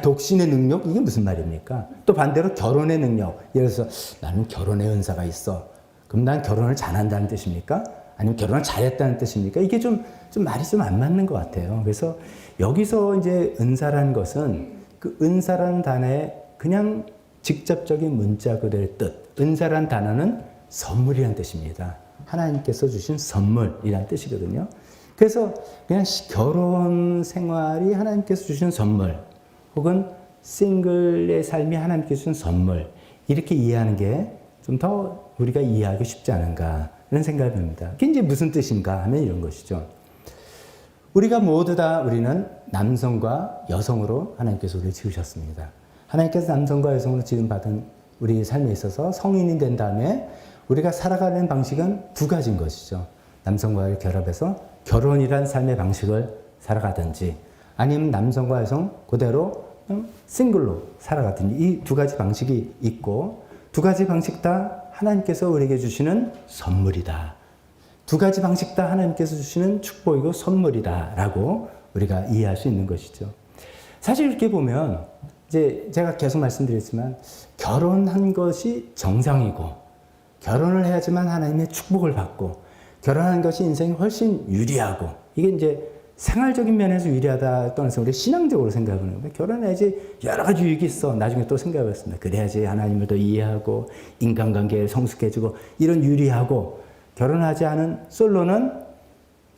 S1: 독신의 능력? 이게 무슨 말입니까? 또 반대로 결혼의 능력. 예를 들어서 나는 결혼의 은사가 있어. 그럼 난 결혼을 잘한다는 뜻입니까? 아니면 결혼을 잘했다는 뜻입니까? 이게 좀 말이 좀 안 맞는 것 같아요. 그래서 여기서 이제 은사라는 것은 그 은사라는 단어에 그냥 직접적인 문자 그대로의 뜻. 은사라는 단어는 선물이라는 뜻입니다. 하나님께서 주신 선물이라는 뜻이거든요. 그래서 그냥 결혼 생활이 하나님께서 주신 선물, 혹은 싱글의 삶이 하나님께서 주신 선물, 이렇게 이해하는 게 좀 더 우리가 이해하기 쉽지 않은가 이런 생각이 듭니다. 그게 이제 무슨 뜻인가 하면 이런 것이죠. 우리가 모두 다 우리는 남성과 여성으로 하나님께서 우리를 지으셨습니다. 하나님께서 남성과 여성으로 지음받은 우리 삶에 있어서 성인이 된 다음에 우리가 살아가는 방식은 두 가지인 것이죠. 남성과를 결합해서 결혼이란 삶의 방식을 살아가든지, 아니면 남성과 여성 그대로 싱글로 살아가든지 이 두 가지 방식이 있고 두 가지 방식 다 하나님께서 우리에게 주시는 선물이다. 두 가지 방식 다 하나님께서 주시는 축복이고 선물이다 라고 우리가 이해할 수 있는 것이죠. 사실 이렇게 보면 이제 제가 계속 말씀드렸지만 결혼한 것이 정상이고 결혼을 해야지만 하나님의 축복을 받고 결혼하는 것이 인생이 훨씬 유리하고 이게 이제 생활적인 면에서 유리하다 떠나서 우리 신앙적으로 생각하는 거예요. 결혼해야지 여러 가지 유익이 있어. 나중에 또 생각해봤습니다. 그래야지 하나님을 더 이해하고 인간관계에 성숙해지고 이런 유리하고 결혼하지 않은 솔로는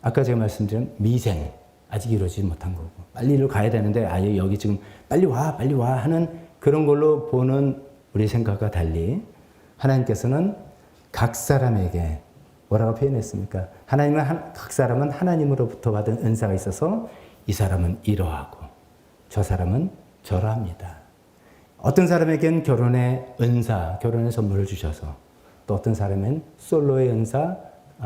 S1: 아까 제가 말씀드린 미생 아직 이루어지지 못한 거고 빨리 일로 가야 되는데 아예 여기 지금 빨리 와 하는 그런 걸로 보는 우리 생각과 달리 하나님께서는 각 사람에게 뭐라고 표현했습니까? 각 사람은 하나님으로부터 받은 은사가 있어서 이 사람은 이러하고 저 사람은 저러합니다. 어떤 사람에겐 결혼의 은사, 결혼의 선물을 주셔서 또 어떤 사람은 솔로의 은사,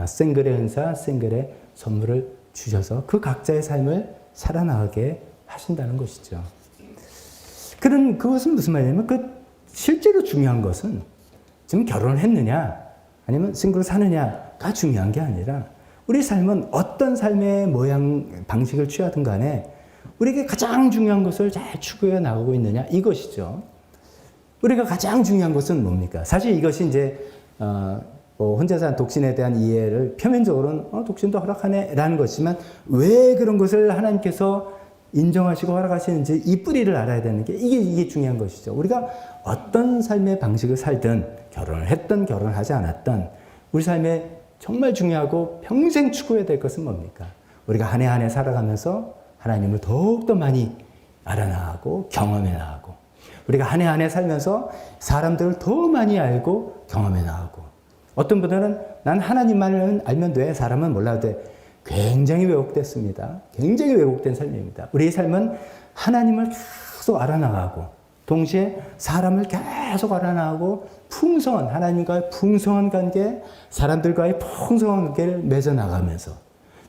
S1: 싱글의 은사, 싱글의 선물을 주셔서 그 각자의 삶을 살아나가게 하신다는 것이죠. 그것은 무슨 말이냐면 실제로 중요한 것은 지금 결혼을 했느냐 아니면 싱글로 사느냐가 중요한 게 아니라 우리 삶은 어떤 삶의 모양, 방식을 취하든 간에 우리에게 가장 중요한 것을 잘 추구해 나가고 있느냐 이것이죠. 우리가 가장 중요한 것은 뭡니까? 사실 이것이 이제 혼자 산 독신에 대한 이해를 표면적으로는 독신도 허락하네 라는 것이지만 왜 그런 것을 하나님께서 인정하시고 허락하시는지 이 뿌리를 알아야 되는 게 이게 중요한 것이죠. 우리가 어떤 삶의 방식을 살든 결혼을 했든 결혼을 하지 않았든 우리 삶에 정말 중요하고 평생 추구해야 될 것은 뭡니까? 우리가 한 해 한 해 살아가면서 하나님을 더욱더 많이 알아나가고 경험해 나가고 우리가 한 해 한 해 살면서 사람들을 더 많이 알고 경험해 나가고 어떤 분들은 난 하나님만을 알면 돼. 사람은 몰라도 돼. 굉장히 왜곡됐습니다. 굉장히 왜곡된 삶입니다. 우리의 삶은 하나님을 계속 알아나가고 동시에 사람을 계속 알아나가고 하나님과의 풍성한 관계, 사람들과의 풍성한 관계를 맺어나가면서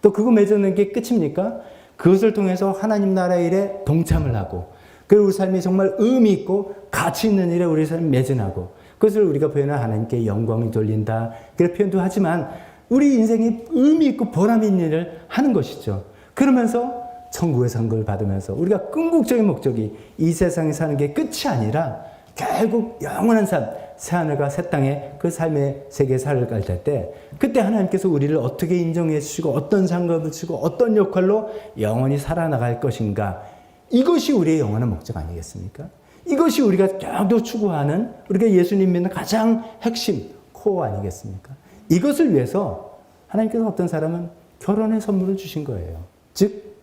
S1: 또 그거 맺어내는 게 끝입니까? 그것을 통해서 하나님 나라의 일에 동참을 하고 그리고 우리 삶이 정말 의미 있고 가치 있는 일에 우리 삶이 맺어나고 그것을 우리가 표현한 하나님께 영광을 돌린다. 그런 표현도 하지만 우리 인생이 의미 있고 보람 있는 일을 하는 것이죠. 그러면서 천국의 상급을 받으면서 우리가 궁극적인 목적이 이 세상에 사는 게 끝이 아니라 결국 영원한 삶, 새하늘과 새 땅에 그 삶의 세계에 살아갈 때 그때 하나님께서 우리를 어떻게 인정해 주시고 어떤 상급을 주시고 어떤 역할로 영원히 살아나갈 것인가 이것이 우리의 영원한 목적 아니겠습니까? 이것이 우리가 계속 추구하는 우리가 예수님 믿는 가장 핵심, 코어 아니겠습니까? 이것을 위해서 하나님께서 어떤 사람은 결혼의 선물을 주신 거예요. 즉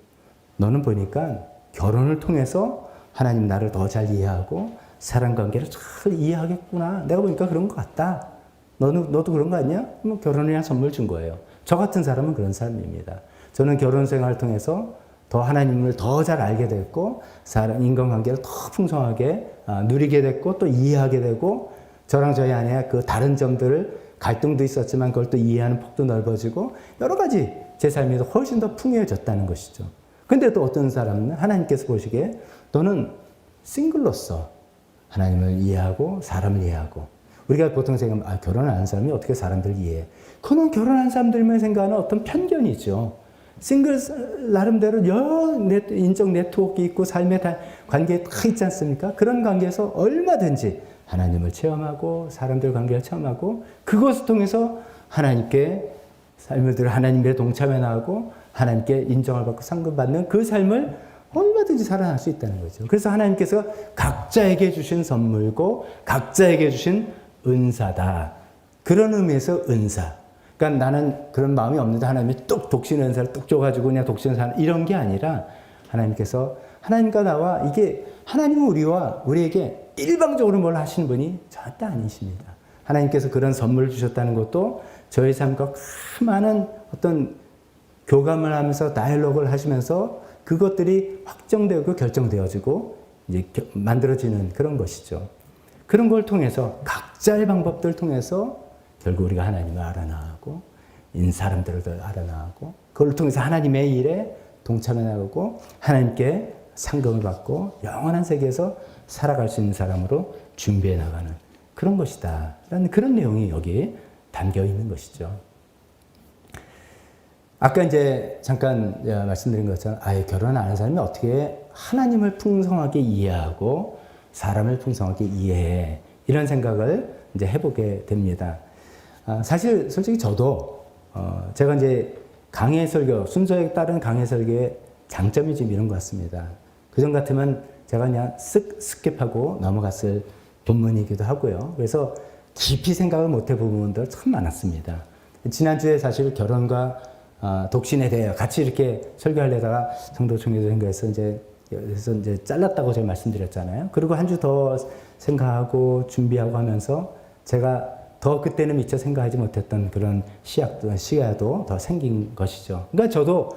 S1: 너는 보니까 결혼을 통해서 하나님 나를 더 잘 이해하고 사람관계를 잘 이해하겠구나. 내가 보니까 그런 것 같다. 너도 그런 거 아니야? 뭐 결혼이란 선물 준 거예요. 저 같은 사람은 그런 사람입니다. 저는 결혼 생활을 통해서 더 하나님을 더 잘 알게 됐고 인간관계를 더 풍성하게 누리게 됐고 또 이해하게 되고 저랑 저희 아내의 그 다른 점들을 갈등도 있었지만 그걸 또 이해하는 폭도 넓어지고 여러 가지 제 삶이 훨씬 더 풍요해졌다는 것이죠. 근데 또 어떤 사람은 하나님께서 보시기에 너는 싱글로서 하나님을 이해하고 사람을 이해하고 우리가 보통 생각하면 결혼 안 한 사람이 어떻게 사람들을 이해해? 그건 결혼한 사람들만 생각하는 어떤 편견이죠. 싱글 나름대로 여러 인적 네트워크 있고 삶의 관계에 다 있지 않습니까? 그런 관계에서 얼마든지 하나님을 체험하고 사람들 관계를 체험하고 그것을 통해서 하나님께 삶을 하나님의 동참해 나가고 하나님께 인정을 받고 상급받는 그 삶을 얼마든지 살아날 수 있다는 거죠. 그래서 하나님께서 각자에게 주신 선물고 각자에게 주신 은사다. 그런 의미에서 은사. 그러니까 나는 그런 마음이 없는데 하나님이 뚝 독신 은사를 뚝 줘가지고 그냥 독신 사는 이런 게 아니라 하나님께서 하나님과 나와 이게 하나님은 우리에게 일방적으로 뭘 하시는 분이 절대 아니십니다. 하나님께서 그런 선물을 주셨다는 것도 저희 삶과 많은 어떤 교감을 하면서 다이얼로그를 하시면서 그것들이 확정되고 결정되어지고 이제 만들어지는 그런 것이죠. 그런 걸 통해서 각자의 방법들을 통해서 결국 우리가 하나님을 알아나가고 사람들을 더 알아나가고 그걸 통해서 하나님의 일에 동참해 나가고 하나님께 상급을 받고 영원한 세계에서 살아갈 수 있는 사람으로 준비해 나가는 그런 것이다. 라는 그런 내용이 여기 담겨 있는 것이죠. 아까 이제 잠깐 말씀드린 것처럼 아예 결혼 안 한 사람이 어떻게 하나님을 풍성하게 이해하고 사람을 풍성하게 이해해. 이런 생각을 이제 해보게 됩니다. 사실 솔직히 저도 제가 이제 강해 설교, 순서에 따른 강해 설교의 장점이 좀 이런 것 같습니다. 그전 같으면 제가 그냥 스킵하고 넘어갔을 본문이기도 하고요. 그래서 깊이 생각을 못 해본 부분들 참 많았습니다. 지난주에 사실 결혼과 독신에 대해 같이 이렇게 설교하려다가 성도 총회도 생각해서 이제 잘랐다고 제가 말씀드렸잖아요. 그리고 한 주 더 생각하고 준비하고 하면서 제가 더 그때는 미처 생각하지 못했던 그런 시야도 더 생긴 것이죠. 그러니까 저도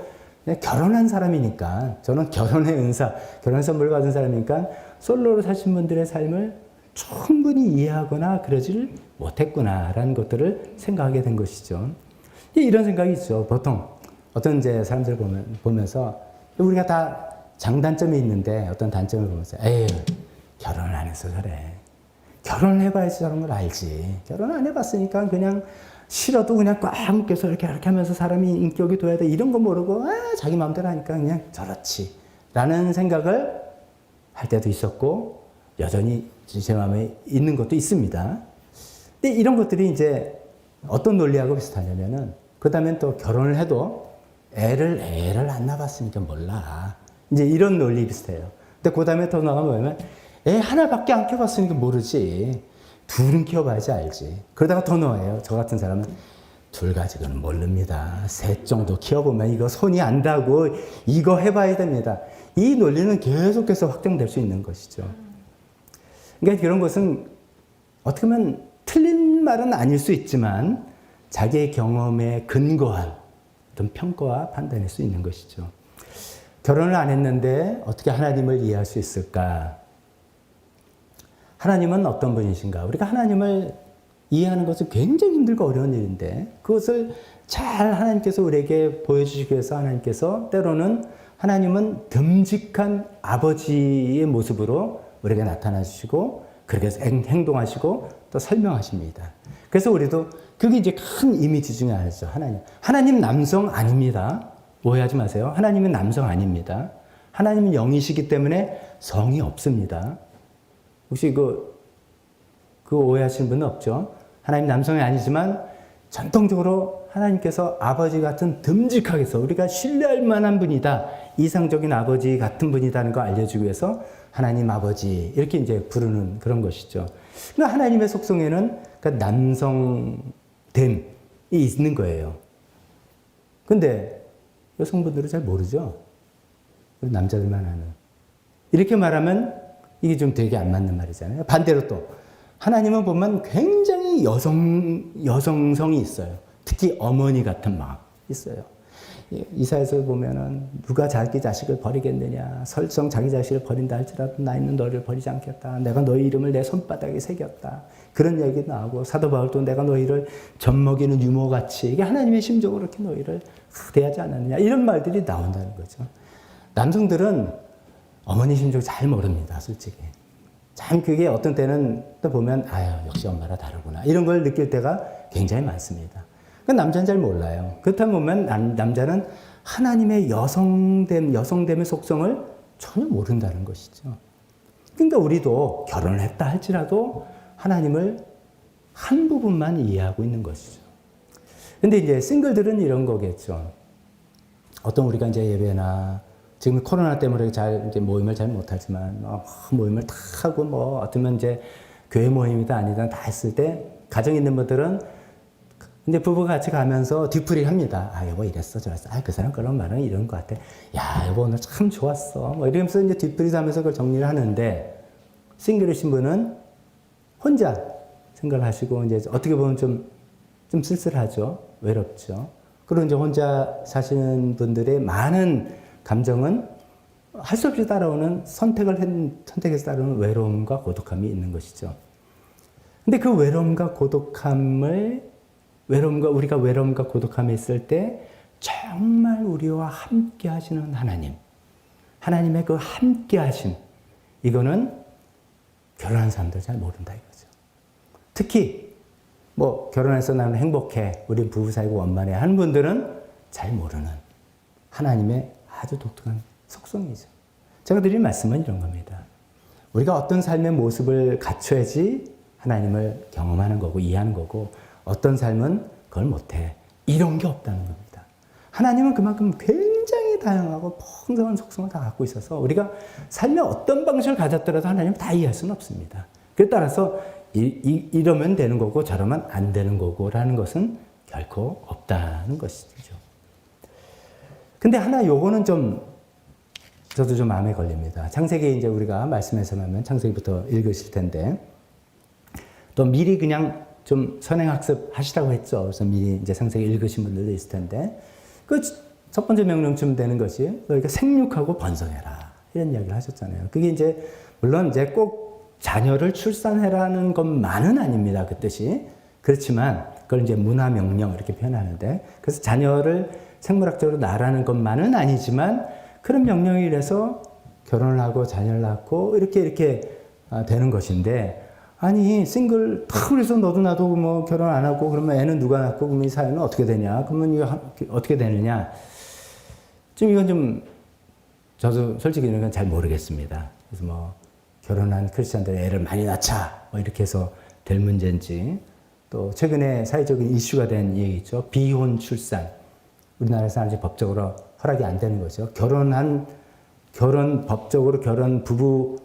S1: 결혼한 사람이니까, 저는 결혼의 은사, 결혼 선물 받은 사람이니까 솔로로 사신 분들의 삶을 충분히 이해하거나 그러질 못했구나라는 것들을 생각하게 된 것이죠. 이런 생각이 있죠. 보통 어떤 이제 사람들을 보면서 우리가 다 장단점이 있는데 어떤 단점을 보면서 에휴, 결혼을 안 해서 그래. 결혼을 해봐야지 저런 걸 알지. 결혼 안 해봤으니까 그냥 싫어도 그냥 꽉 묶여서 이렇게 하면서 사람이 인격이 둬야 돼. 이런 거 모르고 자기 마음대로 하니까 그냥 저렇지. 라는 생각을 할 때도 있었고 여전히 제 마음에 있는 것도 있습니다. 근데 이런 것들이 이제 어떤 논리하고 비슷하냐면은 그 다음엔 또 결혼을 해도 애를 안 낳아봤으니까 몰라. 이제 이런 논리 비슷해요. 근데 그 다음에 더 나가면 뭐냐면 애 하나밖에 안 키워봤으니까 모르지. 둘은 키워봐야지 알지. 그러다가 더 나와요. 저 같은 사람은 둘 가지고는 모릅니다. 셋 정도 키워보면 이거 손이 안 닿고 이거 해봐야 됩니다. 이 논리는 계속해서 확정될 수 있는 것이죠. 그러니까 그런 것은 어떻게 보면 틀린 말은 아닐 수 있지만 자기의 경험에 근거한 어떤 평가와 판단일 수 있는 것이죠. 결혼을 안 했는데 어떻게 하나님을 이해할 수 있을까? 하나님은 어떤 분이신가? 우리가 하나님을 이해하는 것은 굉장히 힘들고 어려운 일인데 그것을 잘 하나님께서 우리에게 보여주시기 위해서 하나님께서 때로는 하나님은 듬직한 아버지의 모습으로 우리에게 나타나 주시고 그렇게 행동하시고 또 설명하십니다. 그래서 우리도 그게 이제 큰 이미지 중에 하나죠. 하나님 남성 아닙니다. 오해하지 마세요. 하나님은 남성 아닙니다. 하나님은 영이시기 때문에 성이 없습니다. 혹시 그 오해하시는 분은 없죠? 하나님 남성이 아니지만 전통적으로 하나님께서 아버지 같은 듬직하게 해서 우리가 신뢰할 만한 분이다. 이상적인 아버지 같은 분이다는 거 알려주기 위해서 하나님 아버지 이렇게 이제 부르는 그런 것이죠. 그러니까 하나님의 속성에는 그러니까 남성됨이 있는 거예요. 근데 여성분들은 잘 모르죠. 남자들만 아는. 이렇게 말하면 이게 좀 되게 안 맞는 말이잖아요. 반대로 또 하나님은 보면 굉장히 여성성이 있어요. 특히 어머니 같은 마음 있어요. 이사야서 보면은 누가 자기 자식을 버리겠느냐. 설령 자기 자식을 버린다 할지라도 나는 너를 버리지 않겠다. 내가 너희 이름을 내 손바닥에 새겼다. 그런 얘기 나오고 사도 바울도 내가 너희를 젖먹이는 유모같이 이게 하나님의 심정으로 이렇게 너희를 대하지 않았느냐. 이런 말들이 나온다는 거죠. 남성들은 어머니 심정 잘 모릅니다. 솔직히. 참 그게 어떤 때는 또 보면 아유 역시 엄마라 다르구나. 이런 걸 느낄 때가 굉장히 많습니다. 남자는 잘 몰라요. 그렇다 보면 남자는 하나님의 여성됨의 속성을 전혀 모른다는 것이죠. 그러니까 우리도 결혼을 했다 할지라도 하나님을 한 부분만 이해하고 있는 것이죠. 근데 이제 싱글들은 이런 거겠죠. 어떤 우리가 이제 예배나 지금 코로나 때문에 이제 모임을 잘 못하지만 모임을 다 하고 어쩌면 이제 교회 모임이다 아니다 다 했을 때 가정 있는 분들은 근데 부부가 같이 가면서 뒤풀이 합니다. 여보 이랬어 저랬어. 그 사람 그런 말은 이런 것 같아. 야 여보 오늘 참 좋았어. 이러면서 이제 뒤풀이 하면서 그걸 정리를 하는데 싱글이신 분은 혼자 생각을 하시고 이제 어떻게 보면 좀 쓸쓸하죠. 외롭죠. 그리고 이제 혼자 사시는 분들의 많은 감정은 할 수 없이 따라오는 선택에서 따르는 외로움과 고독함이 있는 것이죠. 근데 그 우리가 외로움과 고독함에 있을 때 정말 우리와 함께 하시는 하나님, 하나님의 그 함께 하심, 이거는 결혼한 사람들 잘 모른다 이거죠. 특히 뭐 결혼해서 나는 행복해, 우리 부부 사이고 원만해 하는 분들은 잘 모르는 하나님의 아주 독특한 속성이죠. 제가 드린 말씀은 이런 겁니다. 우리가 어떤 삶의 모습을 갖춰야지 하나님을 경험하는 거고 이해하는 거고, 어떤 삶은 그걸 못해, 이런 게 없다는 겁니다. 하나님은 그만큼 굉장히 다양하고 풍성한 속성을 다 갖고 있어서 우리가 삶의 어떤 방식을 가졌더라도 하나님을 다 이해할 수는 없습니다. 그에 따라서 이러면 되는 거고 저러면 안 되는 거고 라는 것은 결코 없다는 것이죠. 근데 하나 요거는 저도 좀 마음에 걸립니다. 창세기 이제 우리가 말씀에서 하면 창세기부터 읽으실 텐데, 또 미리 그냥 좀 선행학습 하시라고 했죠. 그래서 미리 이제 창세기 읽으신 분들도 있을 텐데, 그 첫 번째 명령쯤 되는 것이 너희가 생육하고 번성해라, 이런 이야기를 하셨잖아요. 그게 이제 물론 이제 꼭 자녀를 출산해라는 것만은 아닙니다. 그 뜻이. 그렇지만 그걸 이제 문화 명령 이렇게 표현하는데, 그래서 자녀를 생물학적으로 낳으라는 것만은 아니지만 그런 명령이 이래서 결혼을 하고 자녀를 낳고 이렇게 되는 것인데, 아니 싱글 딱 그래서 너도 나도 뭐 결혼 안 하고 그러면 애는 누가 낳고 그러면 이 사회는 어떻게 되냐, 그러면 이거 어떻게 되느냐, 좀 이건 좀 저도 솔직히 이런 건 잘 모르겠습니다. 그래서 뭐 결혼한 크리스찬들 애를 많이 낳자 뭐 이렇게 해서 될 문제인지, 또 최근에 사회적인 이슈가 된 얘기 있죠. 비혼 출산. 우리나라에서 아직 법적으로 허락이 안 되는 거죠. 법적으로 결혼 부부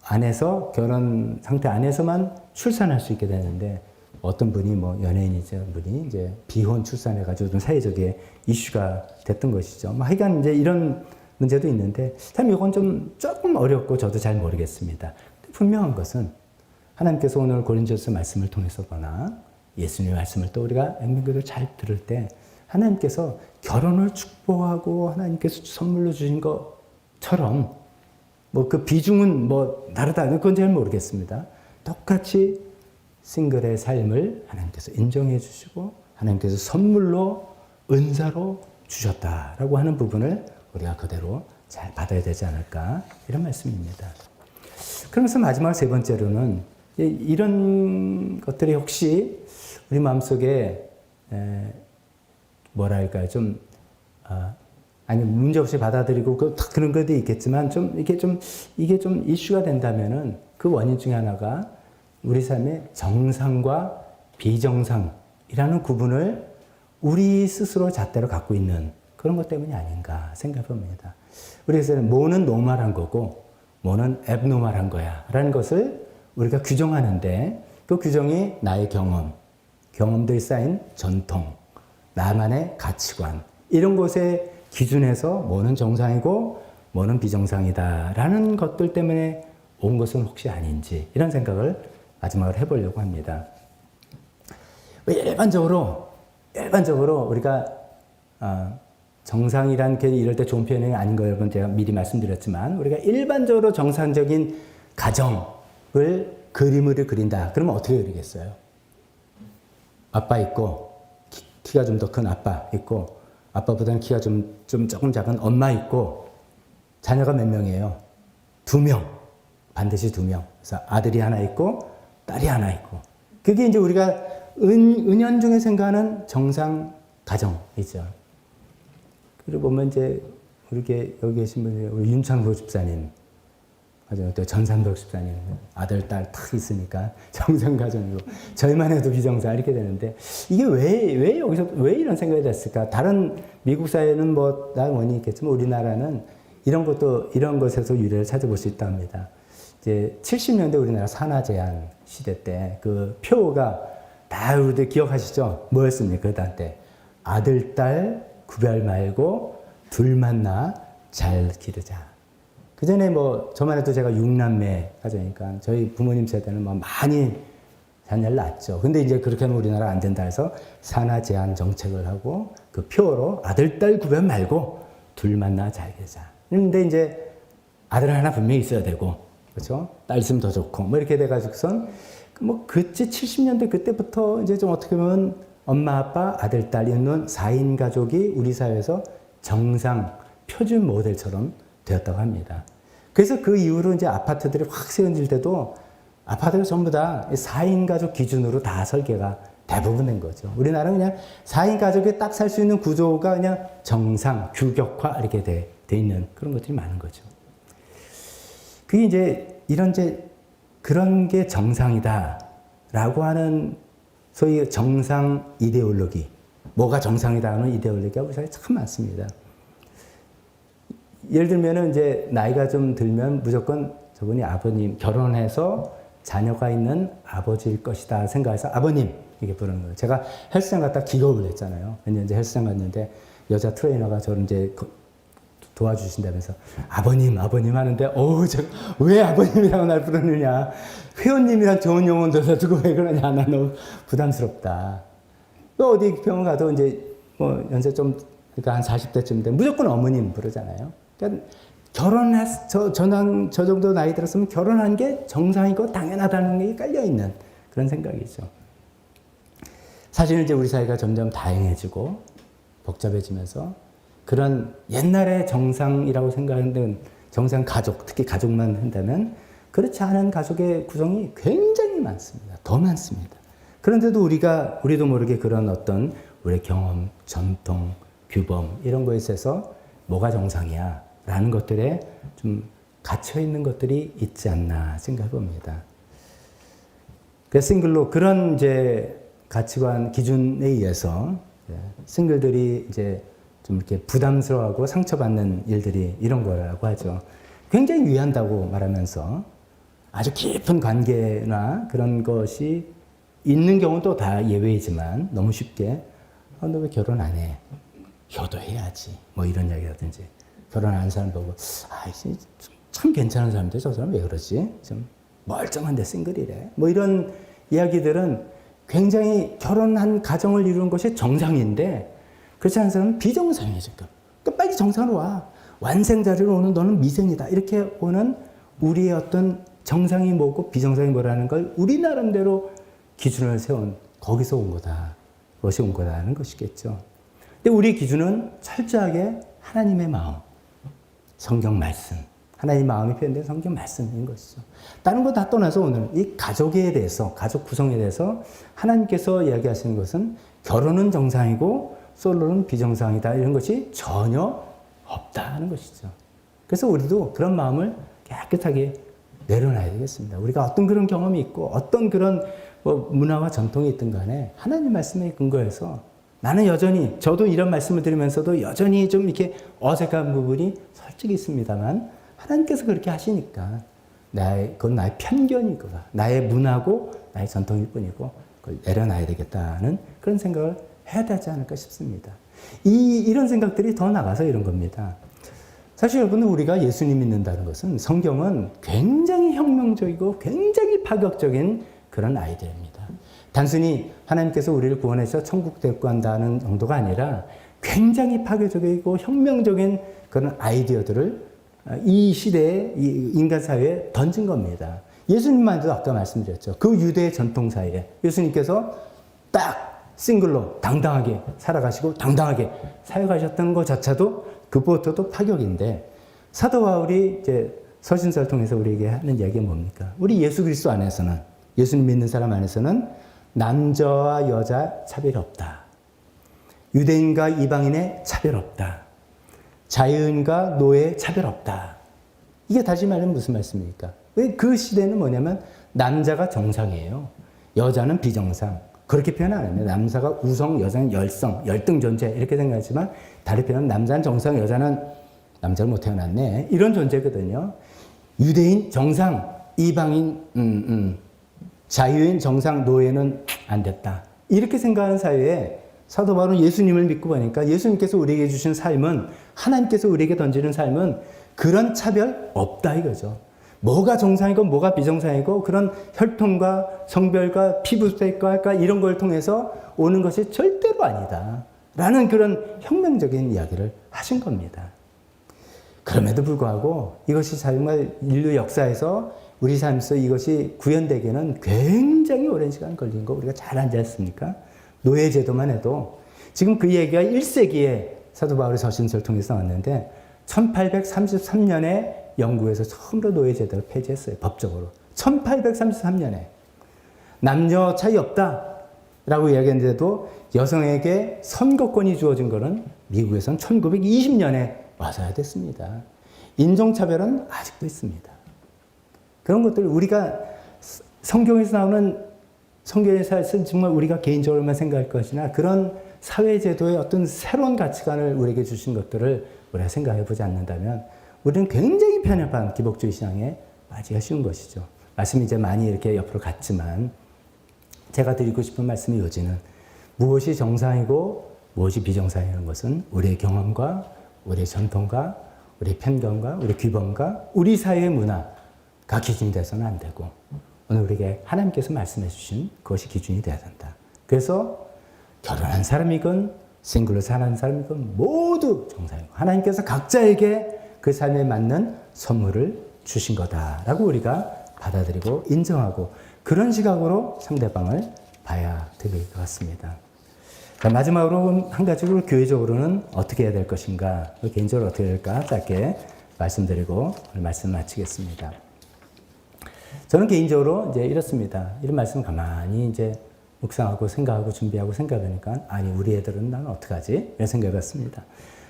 S1: 안에서, 결혼 상태 안에서만 출산할 수 있게 되는데, 어떤 분이 뭐 연예인이죠 분이 이제 비혼 출산해가지고 좀 사회적인 이슈가 됐던 것이죠. 뭐 하여간 이제 이런 문제도 있는데, 참 이건 조금 어렵고 저도 잘 모르겠습니다. 분명한 것은 하나님께서 오늘 고린도서 말씀을 통해서거나 예수님의 말씀을 또 우리가 앵민교도 잘 들을 때, 하나님께서 결혼을 축복하고 하나님께서 선물로 주신 것처럼 뭐 그 비중은 뭐 다르다, 그건 잘 모르겠습니다. 똑같이 싱글의 삶을 하나님께서 인정해 주시고 하나님께서 선물로 은사로 주셨다라고 하는 부분을 우리가 그대로 잘 받아야 되지 않을까, 이런 말씀입니다. 그러면서 마지막 세 번째로는 이런 것들이 혹시 우리 마음속에 뭐랄까요, 아니 문제없이 받아들이고 그런 것도 있겠지만 이게 좀 이슈가 된다면은 그 원인 중에 하나가 우리 삶의 정상과 비정상이라는 구분을 우리 스스로 잣대로 갖고 있는 그런 것 때문이 아닌가 생각합니다. 우리에서는 뭐는 노멀한 거고 뭐는 앱노멀한 거야 라는 것을 우리가 규정하는데, 그 규정이 나의 경험들이 쌓인 전통, 나만의 가치관, 이런 것에 기준에서 뭐는 정상이고 뭐는 비정상이다라는 것들 때문에 온 것은 혹시 아닌지, 이런 생각을 마지막으로 해보려고 합니다. 일반적으로 우리가 정상이란 게 이럴 때 좋은 표현이 아닌 거 여러분 제가 미리 말씀드렸지만, 우리가 일반적으로 정상적인 가정을 그림을 그린다. 그러면 어떻게 그리겠어요? 아빠 있고 키가 좀 더 큰 아빠 있고, 아빠보다는 키가 조금 작은 엄마 있고, 자녀가 몇 명이에요? 2명. 반드시 2명. 그래서 아들이 하나 있고 딸이 하나 있고. 그게 이제 우리가 은연중에 생각하는 정상 가정이죠. 그리고 보면 이제 여기 계신 분이 우리 윤창호 집사님, 또 전산덕 집사님, 아들, 딸 탁 있으니까 정상 가정이고, 저희만 해도 비정상 이렇게 되는데, 이게 왜 여기서 왜 이런 생각이 됐을까? 다른 미국 사회는 뭐 다른 원인이 있겠지만 우리나라는 이런 것에서 유래를 찾아볼 수 있다 합니다. 이제 70년대 우리나라 산하 제한 시대 때 그 표가 다 우리들 기억하시죠? 뭐였습니까? 그 한때 아들, 딸 구별 말고 둘만 낳아 잘 기르자. 그 전에 뭐 저만 해도 제가 6남매 가정이니까 저희 부모님 세대는 뭐 많이 자녀를 낳았죠. 근데 이제 그렇게 하면 우리나라 안 된다 해서 산하 제한 정책을 하고 그 표로 아들, 딸 구별 말고 둘만 낳아 잘 기르자. 근데 이제 아들 하나 분명히 있어야 되고, 그렇죠? 딸 있으면 더 좋고, 뭐 이렇게 돼가지고선 뭐 그때 70년대 그때부터 이제 좀 어떻게 보면 엄마, 아빠, 아들, 딸 있는 4인 가족이 우리 사회에서 정상, 표준 모델처럼 되었다고 합니다. 그래서 그 이후로 이제 아파트들이 확 세워질 때도 아파트가 전부 다 4인 가족 기준으로 다 설계가 대부분 된 거죠. 우리나라는 그냥 4인 가족이 딱 살 수 있는 구조가 그냥 정상, 규격화 이렇게 돼 있는 그런 것들이 많은 거죠. 그게 이제 이런 이제 그런 게 정상이다라고 하는 소위 정상 이데올로기, 뭐가 정상이다 하는 이데올로기가 우리 사회에 참 많습니다. 예를 들면은 이제 나이가 좀 들면 무조건 저분이 아버님, 결혼해서 자녀가 있는 아버지일 것이다 생각해서 아버님 이렇게 부르는 거예요. 제가 헬스장 갔다 기겁을 했잖아요. 몇 년 전에 헬스장 갔는데 여자 트레이너가 저를 이제 도와주신다면서 아버님 하는데 제가 왜 아버님이라고 날 부르느냐. 회원님이란 좋은 용어도 두고 왜 그러냐. 나 너무 부담스럽다. 또 어디 병원 가도 이제 뭐 연세 좀 그러니까 한 40대쯤인데 무조건 어머님 부르잖아요. 그러니까 저 정도 나이 들었으면 결혼한 게 정상이고 당연하다는 게 깔려있는 그런 생각이죠. 사실 이제 우리 사회가 점점 다양해지고 복잡해지면서 그런 옛날에 정상이라고 생각하는 정상 가족, 특히 가족만 한다면 그렇지 않은 가족의 구성이 굉장히 많습니다. 더 많습니다. 그런데도 우리도 모르게 그런 어떤 우리의 경험, 전통, 규범 이런 거에 있어서 뭐가 정상이야 라는 것들에 좀 갇혀있는 것들이 있지 않나 생각해 봅니다. 그래서 싱글로 그런 이제 가치관 기준에 의해서 싱글들이 이제 좀 이렇게 부담스러워하고 상처받는 일들이 이런 거라고 하죠. 굉장히 위한다고 말하면서 아주 깊은 관계나 그런 것이 있는 경우도 다 예외이지만 너무 쉽게 너 왜 결혼 안 해? 효도해야지. 뭐 이런 이야기라든지 결혼 안 하는 사람 보고 참 괜찮은 사람인데 저 사람 왜 그러지? 좀 멀쩡한데 싱글이래. 뭐 이런 이야기들은 굉장히 결혼한 가정을 이루는 것이 정상인데 그렇지 않은 사람은 비정상이죠. 그러니까 빨리 정상으로 와. 완생자리로 오는 너는 미생이다. 이렇게 오는 우리의 어떤 정상이 뭐고 비정상이 뭐라는 걸 우리 나름대로 기준을 세운 거기서 온 거다. 그것이 온 거다는 것이겠죠. 근데 우리의 기준은 철저하게 하나님의 마음, 성경 말씀, 하나님의 마음이 표현된 성경 말씀인 것이죠. 다른 거 다 떠나서 오늘 이 가족에 대해서, 가족 구성에 대해서 하나님께서 이야기하시는 것은 결혼은 정상이고 솔로는 비정상이다 이런 것이 전혀 없다는 것이죠. 그래서 우리도 그런 마음을 깨끗하게 내려놔야 되겠습니다. 우리가 어떤 그런 경험이 있고 어떤 그런 문화와 전통이 있든 간에 하나님 말씀에 근거해서 나는 여전히 저도 이런 말씀을 드리면서도 여전히 좀 이렇게 어색한 부분이 솔직히 있습니다만 하나님께서 그렇게 하시니까 그건 나의 편견이거나 나의 문화고 나의 전통일 뿐이고 그걸 내려놔야 되겠다는 그런 생각을 해야 되지 않을까 싶습니다. 이런 생각들이 더 나가서 이런 겁니다. 사실 여러분은 우리가 예수님 믿는다는 것은 성경은 굉장히 혁명적이고 굉장히 파격적인 그런 아이디어입니다. 단순히 하나님께서 우리를 구원해서 천국 데리고 간다는 정도가 아니라 굉장히 파격적이고 혁명적인 그런 아이디어들을 이 시대에 이 인간 사회에 던진 겁니다. 예수님만 해도 아까 말씀드렸죠. 그 유대 전통 사이에 예수님께서 딱 싱글로 당당하게 살아가시고 당당하게 사역하셨던 것 자체도 그것도 파격인데 사도 바울이 이제 서신서를 통해서 우리에게 하는 이야기가 뭡니까? 우리 예수 그리스도 안에서는 예수님 믿는 사람 안에서는 남자와 여자 차별 없다. 유대인과 이방인의 차별 없다. 자유인과 노예 차별 없다. 이게 다시 말하면 무슨 말씀입니까? 왜 그 시대는 뭐냐면 남자가 정상이에요. 여자는 비정상. 그렇게 표현 안 합니다. 남자가 우성, 여자는 열성, 열등 존재 이렇게 생각하지만 다른 표현은 남자는 정상, 여자는 남자를 못 태어났네. 이런 존재거든요. 유대인 정상, 이방인 자유인 정상, 노예는 안 됐다. 이렇게 생각하는 사회에 사도 바울은 예수님을 믿고 보니까 예수님께서 우리에게 주신 삶은 하나님께서 우리에게 던지는 삶은 그런 차별 없다 이거죠. 뭐가 정상이고 뭐가 비정상이고 그런 혈통과 성별과 피부색과 이런 걸 통해서 오는 것이 절대로 아니다. 라는 그런 혁명적인 이야기를 하신 겁니다. 그럼에도 불구하고 이것이 정말 인류 역사에서 우리 삶에서 이것이 구현되기에는 굉장히 오랜 시간 걸린 거 우리가 잘 알지 않습니까? 노예제도만 해도 지금 그 얘기가 1세기에 사도 바울의 서신서를 통해서 나왔는데 1833년에 영국에서 처음으로 노예제도를 폐지했어요. 법적으로. 1833년에. 남녀 차이 없다라고 이야기했는데도 여성에게 선거권이 주어진 것은 미국에서는 1920년에 와서야 됐습니다. 인종차별은 아직도 있습니다. 그런 것들 우리가 성경에서 나오는 성경에서 정말 우리가 개인적으로만 생각할 것이나 그런 사회제도의 어떤 새로운 가치관을 우리에게 주신 것들을 우리가 생각해 보지 않는다면 우리는 굉장히 편협한 기복주의 신앙에 빠지기가 쉬운 것이죠. 말씀이 이제 많이 이렇게 옆으로 갔지만 제가 드리고 싶은 말씀의 요지는 무엇이 정상이고 무엇이 비정상이라는 것은 우리의 경험과 우리의 전통과 우리의 편견과 우리의 규범과 우리 사회의 문화가 기준이 돼서는 안 되고 오늘 우리에게 하나님께서 말씀해 주신 그것이 기준이 되어야 된다. 그래서 결혼한 사람이건 싱글로 사는 사람이건 모두 정상이고 하나님께서 각자에게 그 삶에 맞는 선물을 주신 거다라고 우리가 받아들이고 인정하고 그런 시각으로 상대방을 봐야 될 것 같습니다. 마지막으로 한 가지로 교회적으로는 어떻게 해야 될 것인가, 개인적으로 어떻게 해야 될까 짧게 말씀드리고 말씀 마치겠습니다. 저는 개인적으로 이제 이렇습니다. 이런 말씀 가만히 이제 묵상하고 생각하고 준비하고 생각하니까 아니 우리 애들은 난 어떡하지? 이런 생각을 했습니다.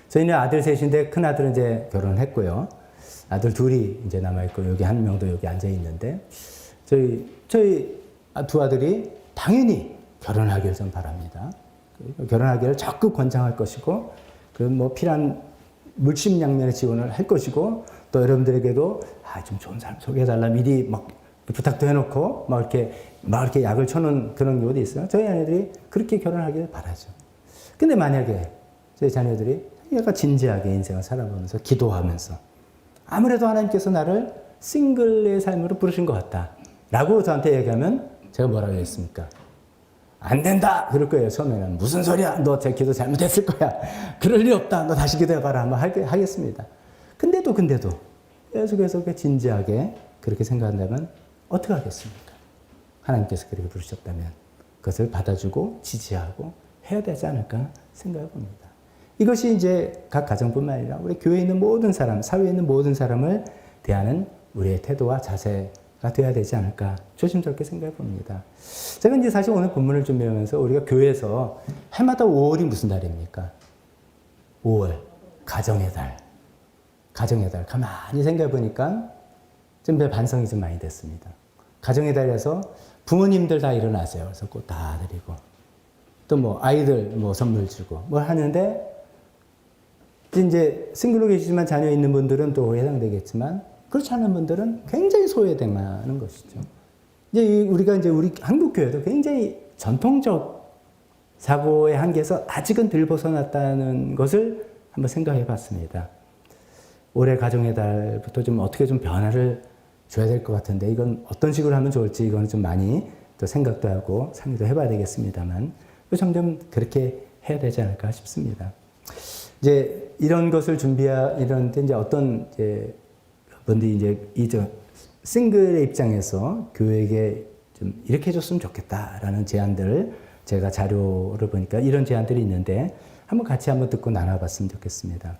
S1: 저희는 아들 셋인데 큰 아들은 이제 결혼했고요. 아들 둘이 이제 남아있고 여기 한 명도 여기 앉아 있는데 저희 두 아들이 당연히 결혼하기를 좀 바랍니다. 결혼하기를 적극 권장할 것이고 그 뭐 필요한 물심양면의 지원을 할 것이고 또 여러분들에게도 좀 좋은 사람 소개해달라 미리 막 부탁도 해놓고 막 이렇게 약을 쳐놓은 그런 경우도 있어요. 저희 아내들이 그렇게 결혼하기를 바라죠. 근데 만약에 저희 자녀들이 약간 진지하게 인생을 살아보면서 기도하면서 아무래도 하나님께서 나를 싱글의 삶으로 부르신 것 같다 라고 저한테 얘기하면 제가 뭐라고 했습니까? 안 된다! 그럴 거예요, 처음에는. 무슨 소리야! 너 제 기도 잘못했을 거야. 그럴 리 없다. 너 다시 기도해봐라. 한번 하겠습니다. 근데도 계속해서 진지하게 그렇게 생각한다면 어떻게 하겠습니까? 하나님께서 그렇게 부르셨다면 그것을 받아주고 지지하고 해야 되지 않을까 생각해 봅니다. 이것이 이제 각 가정뿐만 아니라 우리 교회에 있는 모든 사람, 사회에 있는 모든 사람을 대하는 우리의 태도와 자세가 되어야 되지 않을까 조심스럽게 생각해 봅니다. 제가 이제 사실 오늘 본문을 준비하면서 우리가 교회에서 해마다 5월이 무슨 달입니까? 5월, 가정의 달. 가정의 달. 가만히 생각해 보니까 좀 반성이 좀 많이 됐습니다. 가정의 달에서 부모님들 다 일어나세요. 그래서 꽃 다 드리고 또 뭐 아이들 뭐 선물 주고 뭘 하는데 이제 싱글로 계시지만 자녀 있는 분들은 또 해당되겠지만 그렇지 않은 분들은 굉장히 소외당하는 것이죠. 이제 우리 한국 교회도 굉장히 전통적 사고의 한계에서 아직은 덜 벗어났다는 것을 한번 생각해 봤습니다. 올해 가정의 달부터 좀 어떻게 좀 변화를 줘야 될 것 같은데 이건 어떤 식으로 하면 좋을지 이건 좀 많이 또 생각도 하고 상의도 해봐야 되겠습니다만 점점 그렇게 해야 되지 않을까 싶습니다. 이제 이런 것을 이런데 이제 어떤 분들이 이제 싱글의 입장에서 교회에게 좀 이렇게 해줬으면 좋겠다라는 제안들을 제가 자료를 보니까 이런 제안들이 있는데 같이 한번 듣고 나눠봤으면 좋겠습니다.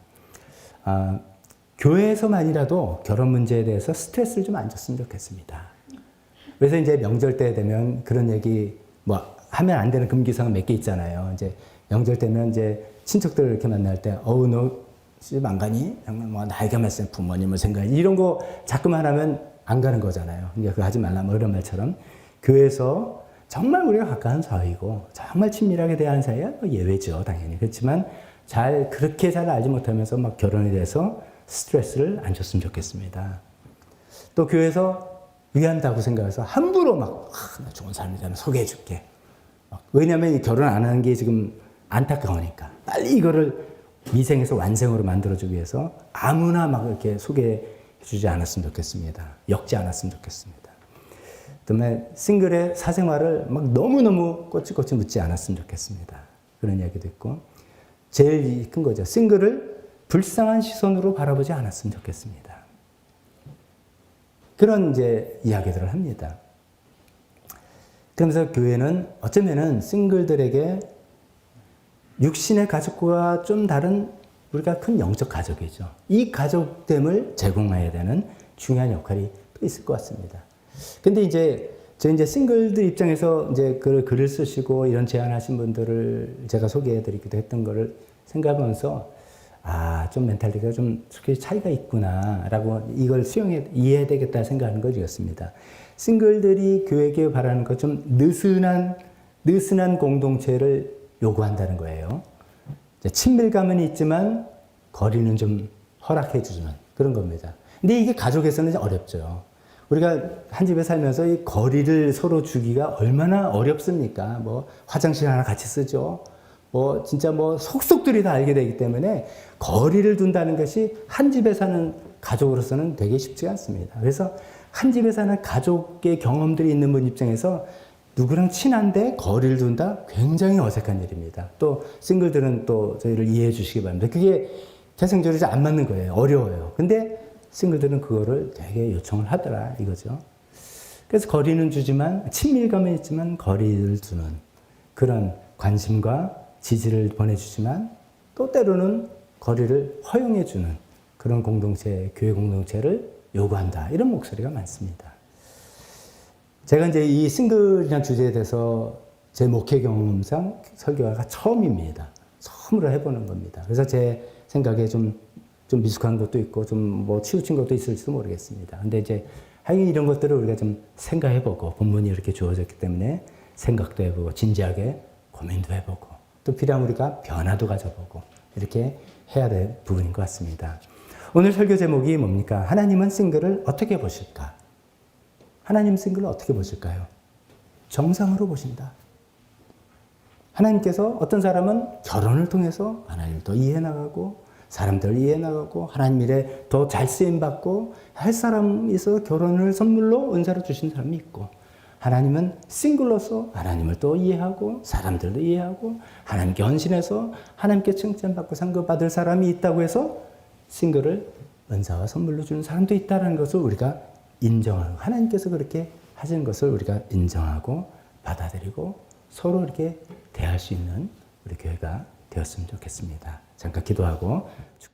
S1: 교회에서만이라도 결혼 문제에 대해서 스트레스를 좀 안 줬으면 좋겠습니다. 그래서 이제 명절 때 되면 그런 얘기 하면 안 되는 금기사항 몇 개 있잖아요. 이제 명절 때면 이제 친척들 이렇게 만날 때 너 집 안 가니? 정말 나이가 몇 살 부모님을 생각해 이런 거 자꾸만 하면 안 가는 거잖아요. 그러니까 그거 하지 말라 이런 말처럼 교회에서 정말 우리가 가까운 사이고 정말 친밀하게 대하는 사이야 예외죠, 당연히. 그렇지만 그렇게 잘 알지 못하면서 결혼에 대해서 스트레스를 안 줬으면 좋겠습니다. 또 교회에서 위한다고 생각해서 함부로 나 좋은 사람이잖아 소개해 줄게. 왜냐하면 결혼 안 하는 게 지금 안타까우니까 빨리 이거를 미생에서 완생으로 만들어주기 위해서 아무나 이렇게 소개해 주지 않았으면 좋겠습니다. 엮지 않았으면 좋겠습니다. 그다음에 싱글의 사생활을 너무너무 꼬치꼬치 묻지 않았으면 좋겠습니다. 그런 이야기도 있고 제일 큰 거죠. 싱글을 불쌍한 시선으로 바라보지 않았으면 좋겠습니다. 그런 이제 이야기들을 합니다. 그러면서 교회는 어쩌면은 싱글들에게 육신의 가족과 좀 다른 우리가 큰 영적 가족이죠. 이 가족됨을 제공해야 되는 중요한 역할이 또 있을 것 같습니다. 근데 저 싱글들 입장에서 그 글을 쓰시고 이런 제안하신 분들을 제가 소개해 드리기도 했던 거를 생각하면서 좀 멘탈리티가 좀 차이가 있구나라고 이걸 이해해야 되겠다 생각하는 것이었습니다. 싱글들이 교회에게 바라는 것 좀 느슨한 공동체를 요구한다는 거예요. 친밀감은 있지만 거리는 좀 허락해 주는 그런 겁니다. 근데 이게 가족에서는 어렵죠. 우리가 한 집에 살면서 이 거리를 서로 주기가 얼마나 어렵습니까? 뭐 화장실 하나 같이 쓰죠. 진짜 속속들이 다 알게 되기 때문에 거리를 둔다는 것이 한 집에 사는 가족으로서는 되게 쉽지 않습니다. 그래서 한 집에 사는 가족의 경험들이 있는 분 입장에서 누구랑 친한데 거리를 둔다? 굉장히 어색한 일입니다. 또 싱글들은 또 저희를 이해해 주시기 바랍니다. 그게 태생적으로 안 맞는 거예요. 어려워요. 근데 싱글들은 그거를 되게 요청을 하더라 이거죠. 그래서 거리는 주지만 친밀감은 있지만 거리를 두는 그런 관심과 지지를 보내주지만 또 때로는 거리를 허용해 주는 그런 공동체, 교회 공동체를 요구한다. 이런 목소리가 많습니다. 제가 이 싱글이라는 주제에 대해서 제 목회 경험상 설교가 처음입니다. 처음으로 해보는 겁니다. 그래서 제 생각에 좀 미숙한 것도 있고 치우친 것도 있을지도 모르겠습니다. 근데 하여간 이런 것들을 우리가 좀 생각해보고 본문이 이렇게 주어졌기 때문에 생각도 해보고 진지하게 고민도 해보고 또 필요하면 우리가 변화도 가져보고 이렇게 해야 될 부분인 것 같습니다. 오늘 설교 제목이 뭡니까? 하나님은 싱글을 어떻게 보실까? 하나님 싱글을 어떻게 보실까요? 정상으로 보신다. 하나님께서 어떤 사람은 결혼을 통해서 하나님을 더 이해해 나가고 사람들을 이해해 나가고 하나님 일에 더 잘 쓰임받고 할 사람이 있어서 결혼을 선물로 은사로 주신 사람이 있고 하나님은 싱글로서 하나님을 또 이해하고 사람들도 이해하고 하나님께 헌신해서 하나님께 칭찬받고 상급받을 사람이 있다고 해서 싱글을 은사와 선물로 주는 사람도 있다는 것을 우리가 인정하고 하나님께서 그렇게 하시는 것을 우리가 인정하고 받아들이고 서로 이렇게 대할 수 있는 우리 교회가 되었으면 좋겠습니다. 잠깐 기도하고